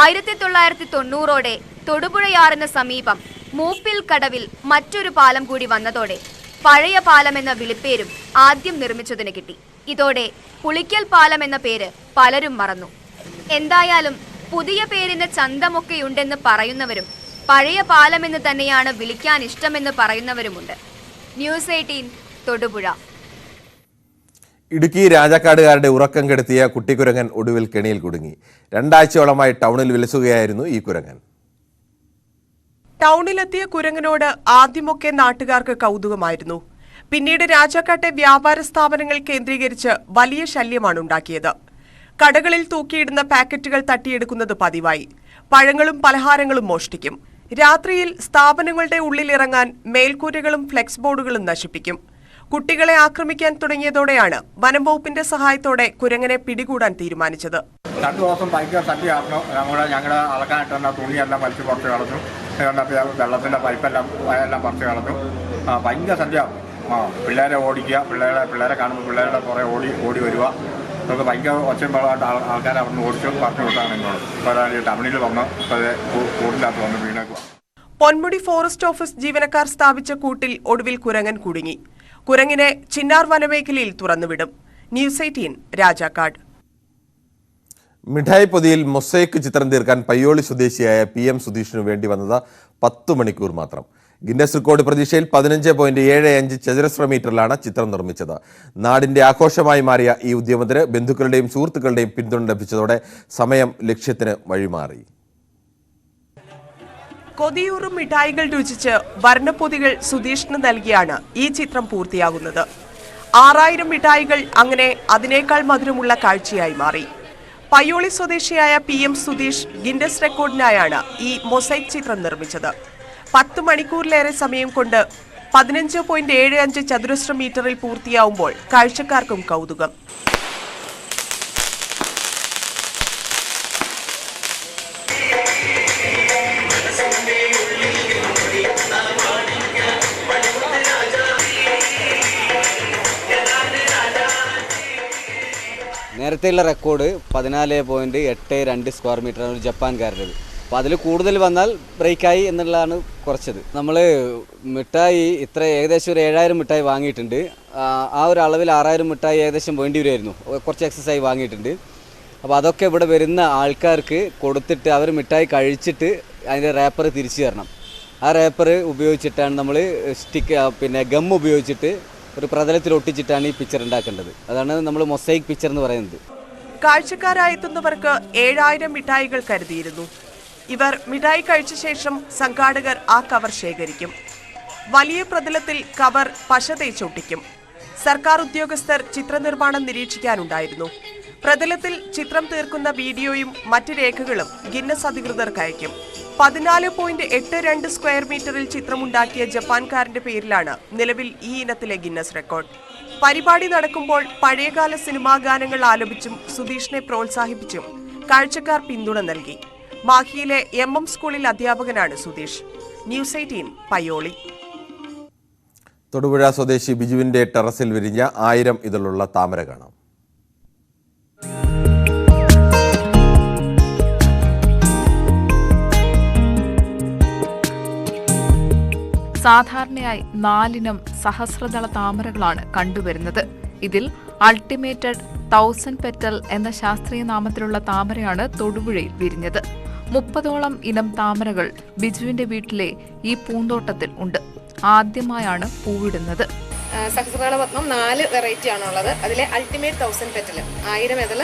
1990ഓടെ തൊടുപുഴയാറിന് സമീപം മൂപ്പിൽ കടവിൽ മറ്റൊരു പാലം കൂടി വന്നതോടെ പഴയ പാലം എന്ന വിളിപ്പേരും ആദ്യം നിർമ്മിച്ചതിന് കിട്ടി. ഇതോടെ പുളിക്കൽ പാലം എന്ന പേര് പലരും മറന്നു. എന്തായാലും പുതിയ പേരിന് ചന്തമൊക്കെയുണ്ടെന്ന് പറയുന്നവരും പഴയ പാലമെന്ന് തന്നെയാണ് വിളിക്കാൻ ഇഷ്ടമെന്ന് പറയുന്നവരുമുണ്ട്. ന്യൂസ് 18 തൊടുപുഴ. ഇടുക്കി രാജാക്കാടുകാരുടെ ഉറക്കം കെടുത്തിയ കുട്ടിക്കുരങ്ങൻ ഒടുവിൽ കെണിയിൽ കുടുങ്ങി. 2 ആഴ്ചയോളമായി ടൗണിൽ വിലസുകയായിരുന്നു ഈ കുരങ്ങൻ. ടൗണിലെത്തിയ കുരങ്ങനോട് ആദ്യമൊക്കെ നാട്ടുകാർക്ക് കൗതുകമായിരുന്നു. പിന്നീട് രാജാക്കാട്ടെ വ്യാപാര സ്ഥാപനങ്ങൾ കേന്ദ്രീകരിച്ച് വലിയ ശല്യമാണ് ഉണ്ടാക്കിയത്. കടകളിൽ തൂക്കിയിടുന്ന പാക്കറ്റുകൾ തട്ടിയെടുക്കുന്നത് പതിവായി. പഴങ്ങളും പലഹാരങ്ങളും മോഷ്ടിക്കും. രാത്രിയിൽ സ്ഥാപനങ്ങളുടെ ഉള്ളിലിറങ്ങാൻ മേൽക്കൂരകളും ഫ്ലെക്സ് ബോർഡുകളും നശിപ്പിക്കും. കുട്ടികളെ ആക്രമിക്കാൻ തുടങ്ങിയതോടെയാണ് വനം വകുപ്പിന്റെ സഹായത്തോടെ കുരങ്ങനെ പിടികൂടാൻ തീരുമാനിച്ചത്. 2 ദിവസം ഭയങ്കര സദ്യയായിരുന്നു. ഞങ്ങളുടെ അളക്കാനായിട്ടുള്ള തുണിയെല്ലാം വലിച്ചു പുറത്ത് കളഞ്ഞു. വെള്ളത്തിന്റെ പൈപ്പെല്ലാം പറിച്ചു കളഞ്ഞു. ഭയങ്കര സദ്യ. പിള്ളേരെ ഓടിക്കുക, പിള്ളേരെ കാണുമ്പോൾ പിള്ളേരുടെ കുറേ ഓടി വരിക. അതൊക്കെ ഭയങ്കര ഒച്ചയുമ്പോഴായിട്ട് ആൾക്കാരെ അവിടെ നിന്ന് ഓടിച്ചു പറഞ്ഞു വിട്ടാണ് ഇങ്ങോട്ട്. ഇപ്പോൾ ടൗണിൽ വന്ന് കൂടിനകത്ത് വന്ന് വീണേക്കുക. പൊന്മുടി ഫോറസ്റ്റ് ഓഫീസ് ജീവനക്കാർ സ്ഥാപിച്ച കൂട്ടിൽ ഒടുവിൽ കുരങ്ങൻ കുടുങ്ങി. കുരങ്ങിനെ ചിന്നാർ വനമേഖലയിൽ തുറന്നുവിടും. ന്യൂസ് 18 രാജാക്കാട്. മിഠായി പൊതിയിൽ മൊസൈക്ക് ചിത്രം തീർക്കാൻ പയ്യോളി സ്വദേശിയായ PM സുധീഷിനു വേണ്ടി വന്നത് 10 മണിക്കൂർ മാത്രം. ഗിന്നസ് റെക്കോർഡ് പ്രതീക്ഷയിൽ 15.75 ചതുരശ്ര മീറ്ററിലാണ് ചിത്രം നിർമ്മിച്ചത്. നാടിന്റെ ആഘോഷമായി മാറിയ ഈ ഉദ്യമത്തിന് ബന്ധുക്കളുടെയും സുഹൃത്തുക്കളുടെയും പിന്തുണ ലഭിച്ചതോടെ സമയം ലക്ഷ്യത്തിന് വഴിമാറി. കൊതിയൂറും മിഠായികൾ രുചിച്ച് വർണ്ണപ്പൊതികൾ സുധീഷിന് നൽകിയാണ് ഈ ചിത്രം പൂർത്തിയാകുന്നത്. 6000 മിഠായികൾ അങ്ങനെ അതിനേക്കാൾ മധുരമുള്ള കാഴ്ചയായി മാറി. പയ്യോളി സ്വദേശിയായ PM സുധീഷ് ഗിന്നസ് റെക്കോർഡിനായാണ് ഈ മൊസൈക്ക് ചിത്രം നിർമ്മിച്ചത്. 10 മണിക്കൂറിലേറെ സമയം കൊണ്ട് 15.75 ചതുരശ്ര മീറ്ററിൽ പൂർത്തിയാവുമ്പോൾ കാഴ്ചക്കാർക്കും കൗതുകം. നേരത്തെയുള്ള റെക്കോർഡ് 14.82 സ്ക്വയർ മീറ്ററാണ് ഒരു ജപ്പാൻകാരുടേത്. അപ്പോൾ അതിൽ കൂടുതൽ വന്നാൽ ബ്രേക്കായി എന്നുള്ളതാണ് കുറച്ചത്. നമ്മൾ മിഠായി ഏകദേശം ഒരു 7000 മിഠായി വാങ്ങിയിട്ടുണ്ട്. ആ ഒരു അളവിൽ 6000 മിഠായി ഏകദേശം വേണ്ടി വരുമായിരുന്നു. കുറച്ച് എക്സസൈസ് വാങ്ങിയിട്ടുണ്ട്. അപ്പോൾ അതൊക്കെ ഇവിടെ വരുന്ന ആൾക്കാർക്ക് കൊടുത്തിട്ട് അവർ മിഠായി കഴിച്ചിട്ട് അതിൻ്റെ റേപ്പർ തിരിച്ചു തരണം. ആ റേപ്പർ ഉപയോഗിച്ചിട്ടാണ് നമ്മൾ ഗം ഉപയോഗിച്ചിട്ട് ഒരു പ്രതലത്തിൽ ഒട്ടിച്ചിട്ടാണ് ഈ പിക്ചർ ഉണ്ടാക്കേണ്ടത്. അതാണ് നമ്മൾ മൊസൈക്ക് പിക്ചർ എന്ന് പറയുന്നത്. കാഴ്ചക്കാരായെത്തുന്നവർക്ക് 7000 മിഠായികൾ കരുതിയിരുന്നു. ഇവർ മിഠായി കഴിച്ച ശേഷം സംഘാടകർ ആ കവർ ശേഖരിക്കും. വലിയ പ്രതലത്തിൽ കവർ പശ തേച്ചൊട്ടിക്കും. സർക്കാർ ഉദ്യോഗസ്ഥർ ചിത്രനിർമ്മാണം നിരീക്ഷിക്കാനുണ്ടായിരുന്നു. പ്രതലത്തിൽ ചിത്രം തീർക്കുന്ന വീഡിയോയും മറ്റ് രേഖകളും ഗിന്നസ് അധികൃതർക്ക് അയക്കും. 14.82 സ്ക്വയർ മീറ്ററിൽ ചിത്രമുണ്ടാക്കിയ ജപ്പാൻകാരന്റെ പേരിലാണ് നിലവിൽ ഈ ഇനത്തിലെ ഗിന്നസ് റെക്കോർഡ്. പരിപാടി നടക്കുമ്പോൾ പഴയകാല സിനിമാ ഗാനങ്ങൾ ആലപിച്ചും സുധീഷിനെ പ്രോത്സാഹിപ്പിച്ചും കാഴ്ചക്കാർ പിന്തുണ നൽകി. മാഹിയിലെ MM സ്കൂളിൽ അധ്യാപകനാണ് സുധീഷ്. ന്യൂസ് 18 പയ്യോളി. തൊടുപുഴ സ്വദേശി ബിജുവിന്റെ ടെറസിൽ വിരിഞ്ഞ 1000 ഇതിലുള്ള താമര കാണാം. സാധാരണയായി 4 ഇനം സഹസ്രദള താമരകളാണ് കണ്ടുവരുന്നത്. ഇതിൽ അൾട്ടിമേറ്റഡ് 1000 പെറ്റൽ എന്ന ശാസ്ത്രീയ നാമത്തിലുള്ള താമരയാണ് തൊടുപുഴയിൽ വിരിഞ്ഞത്. 30ഓളം ഇനം താമരകൾ ബിജുവിന്റെ വീട്ടിലെ ഈ പൂന്തോട്ടത്തിൽ ഉണ്ട്. ആദ്യമായാണ് പൂവിടുന്നത്. സഹസ്രദളപത്മം 4 വെറൈറ്റി ആണുള്ളത്. അതിലെ അൾട്ടിമേറ്റ് 1000 പെറ്റൽ 1000 ഇതൾ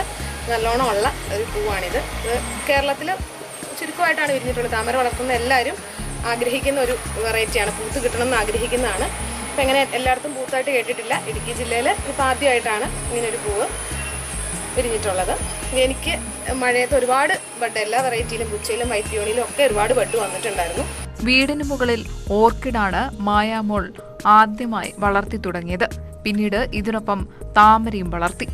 നല്ലോണം ഉള്ള ഒരു പൂവാണിത്. ഇത് കേരളത്തിൽ ചുരുക്കമായിട്ടാണ് വിരിഞ്ഞിട്ടുള്ളത്. താമര വളർത്തുന്ന എല്ലാവരും ആഗ്രഹിക്കുന്ന ഒരു വെറൈറ്റിയാണ്, പൂത്ത് കിട്ടണമെന്ന് ആഗ്രഹിക്കുന്നതാണ്. അപ്പം എങ്ങനെ എല്ലായിടത്തും പൂത്തായിട്ട് കേട്ടിട്ടില്ല. ഇടുക്കി ജില്ലയിൽ ഇപ്പോൾ ആദ്യമായിട്ടാണ് ഇങ്ങനൊരു പൂവ് വിരിഞ്ഞിട്ടുള്ളത്. എനിക്ക് മഴയത്ത് ഒരുപാട് ബഡ്, എല്ലാ വെറൈറ്റിയിലും പുച്ചയിലും വൈറ്റ് പിയോണിയിലും ഒക്കെ ഒരുപാട് ബഡ് വന്നിട്ടുണ്ടായിരുന്നു. വീടിന് മുകളിൽ ഓർക്കിഡാണ് മായാമോൾ ആദ്യമായി വളർത്തി തുടങ്ങിയത്. പിന്നീട് ഇതിനൊപ്പം താമരയും വളർത്തി.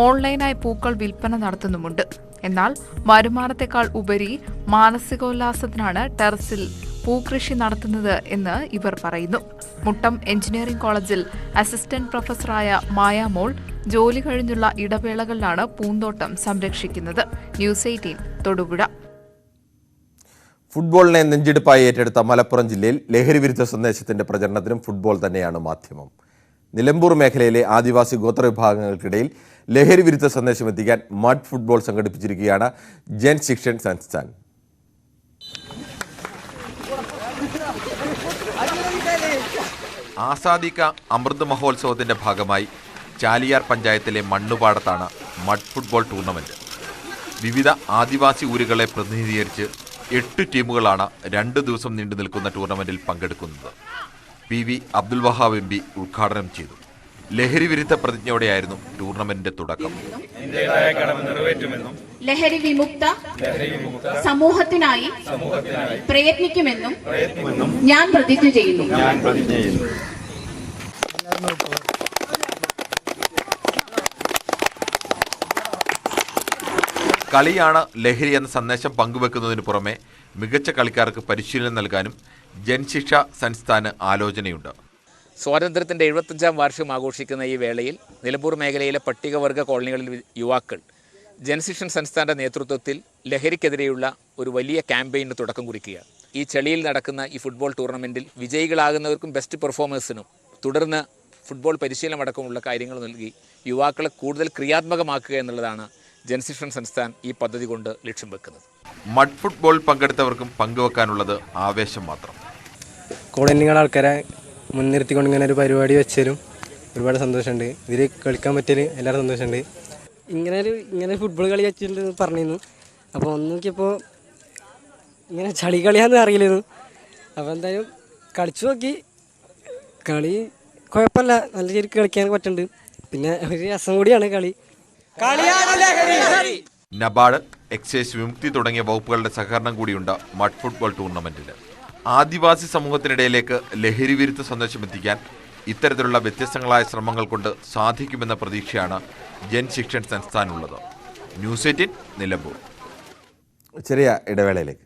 ഓൺലൈനായി പൂക്കൾ വിൽപ്പന നടത്തുന്നുമുണ്ട്. എന്നാൽ വരുമാനത്തെക്കാൾ ഉപരി മാനസികോല്ലാസത്തിനാണ് ടെറസിൽ പൂക്കൃഷി നടത്തുന്നത് എന്ന് ഇവർ പറയുന്നു. മുട്ടം എഞ്ചിനീയറിംഗ് കോളേജിൽ അസിസ്റ്റന്റ് പ്രൊഫസറായ മായാമോൾ ജോലി കഴിഞ്ഞുള്ള ഇടവേളകളിലാണ് പൂന്തോട്ടം സംരക്ഷിക്കുന്നത്. ന്യൂസ് 18 തൊടുപുഴ. ഫുട്ബോളിനെ നെഞ്ചെടുപ്പായി ഏറ്റെടുത്ത മലപ്പുറം ജില്ലയിൽ ലഹരിവിരുദ്ധ സന്ദേശത്തിന്റെ പ്രചരണത്തിനും ഫുട്ബോൾ തന്നെയാണ് മാധ്യമം. നിലമ്പൂർ മേഖലയിലെ ആദിവാസി ഗോത്രവിഭാഗങ്ങൾക്കിടയിൽ ലഹരിവിരുദ്ധ സന്ദേശം എത്തിക്കാൻ മഡ് ഫുട്ബോൾ സംഘടിപ്പിച്ചിരിക്കുകയാണ് ജൻ ശിക്ഷൻ സംസ്ഥാൻ. ആസാദിക അമൃത് മഹോത്സവത്തിന്റെ ഭാഗമായി ചാലിയാർ പഞ്ചായത്തിലെ മണ്ണുപാടത്താണ് മഡ് ഫുട്ബോൾ ടൂർണമെന്റ്. വിവിധ ആദിവാസി ഊരുകളെ പ്രതിനിധീകരിച്ച് 8 ടീമുകളാണ് 2 ദിവസം നീണ്ടു നിൽക്കുന്ന ടൂർണമെന്റിൽ പങ്കെടുക്കുന്നത്. PV അബ്ദുൽ വഹാബ് MP ഉദ്ഘാടനം ചെയ്തു. ലഹരി വിരുദ്ധ പ്രതിജ്ഞയോടെയായിരുന്നു ടൂർണമെന്റിന്റെ തുടക്കം. ലഹരി വിമുക്ത സമൂഹത്തിനായി പ്രയത്നിക്കുമെന്നും ഞാൻ പ്രതിജ്ഞ ചെയ്യുന്നു. കളിയാണ് ലഹരി എന്ന സന്ദേശം പങ്കുവെക്കുന്നതിന് പുറമെ മികച്ച കളിക്കാർക്ക് പരിശീലനം നൽകാനും ജൻശിക്ഷ സംസ്ഥാന ആലോചനയുണ്ട്. സ്വാതന്ത്ര്യത്തിൻ്റെ 75ാം വാർഷികം ആഘോഷിക്കുന്ന ഈ വേളയിൽ നിലമ്പൂർ മേഖലയിലെ പട്ടികവർഗ കോളനികളിൽ യുവാക്കൾ ജൻശിക്ഷൻ സംസ്ഥാനയുടെ നേതൃത്വത്തിൽ ലഹരിക്കെതിരെയുള്ള ഒരു വലിയ ക്യാമ്പയിന് തുടക്കം കുറിക്കുക. ഈ ചളിയിൽ നടക്കുന്ന ഈ ഫുട്ബോൾ ടൂർണമെൻറ്റിൽ വിജയികളാകുന്നവർക്കും ബെസ്റ്റ് പെർഫോമേഴ്സിനും തുടർന്ന് ഫുട്ബോൾ പരിശീലനം അടക്കമുള്ള കാര്യങ്ങൾ നൽകി യുവാക്കളെ കൂടുതൽ ക്രിയാത്മകമാക്കുക എന്നുള്ളതാണ് ജൻശിക്ഷൻ സംസ്ഥാൻ ഈ പദ്ധതി കൊണ്ട് ലക്ഷ്യം വെക്കുന്നത്. മഡ് ഫുട്ബോൾ പങ്കെടുത്തവർക്കും പങ്കുവെക്കാനുള്ളത് ആവേശം മാത്രം. കോളനികളുടെ ആൾക്കാരെ മുൻനിർത്തിക്കൊണ്ട് ഇങ്ങനെ ഒരു പരിപാടി വെച്ചാലും ഒരുപാട് സന്തോഷമുണ്ട്. ഇതിൽ കളിക്കാൻ പറ്റിയാൽ എല്ലാവരും സന്തോഷമുണ്ട്. ഇങ്ങനെ ഫുട്ബോൾ കളി വെച്ചിട്ടുണ്ടെന്ന് പറഞ്ഞിരുന്നു. അപ്പോൾ ഒന്ന് നോക്കിയപ്പോൾ ഇങ്ങനെ ചളി കളിയാന്ന് അറിയില്ലായിരുന്നു. അപ്പോൾ എന്തായാലും കളിച്ചു നോക്കി. കളി കുഴപ്പമില്ല, നല്ല ശരിക്കും കളിക്കാൻ പറ്റുന്നുണ്ട്. പിന്നെ ഒരു രസം കൂടിയാണ് കളി. നബാർഡ്, എക്സൈസ്, വിമുക്തി തുടങ്ങിയ വകുപ്പുകളുടെ സഹകരണം കൂടിയുണ്ട് മഡ് ഫുട്ബോൾ ടൂർണമെന്റിൽ. ആദിവാസി സമൂഹത്തിനിടയിലേക്ക് ലഹരി വിരുദ്ധ സന്ദേശം എത്തിക്കാൻ ഇത്തരത്തിലുള്ള വ്യത്യസ്തങ്ങളായ ശ്രമങ്ങൾ കൊണ്ട് സാധിക്കുമെന്ന പ്രതീക്ഷയാണ് ജൻ ശിക്ഷൻ സംസ്ഥാനുള്ളത്. ന്യൂസ് 18 നിലമ്പൂർ. ചെറിയ ഇടവേളയിലേക്ക്.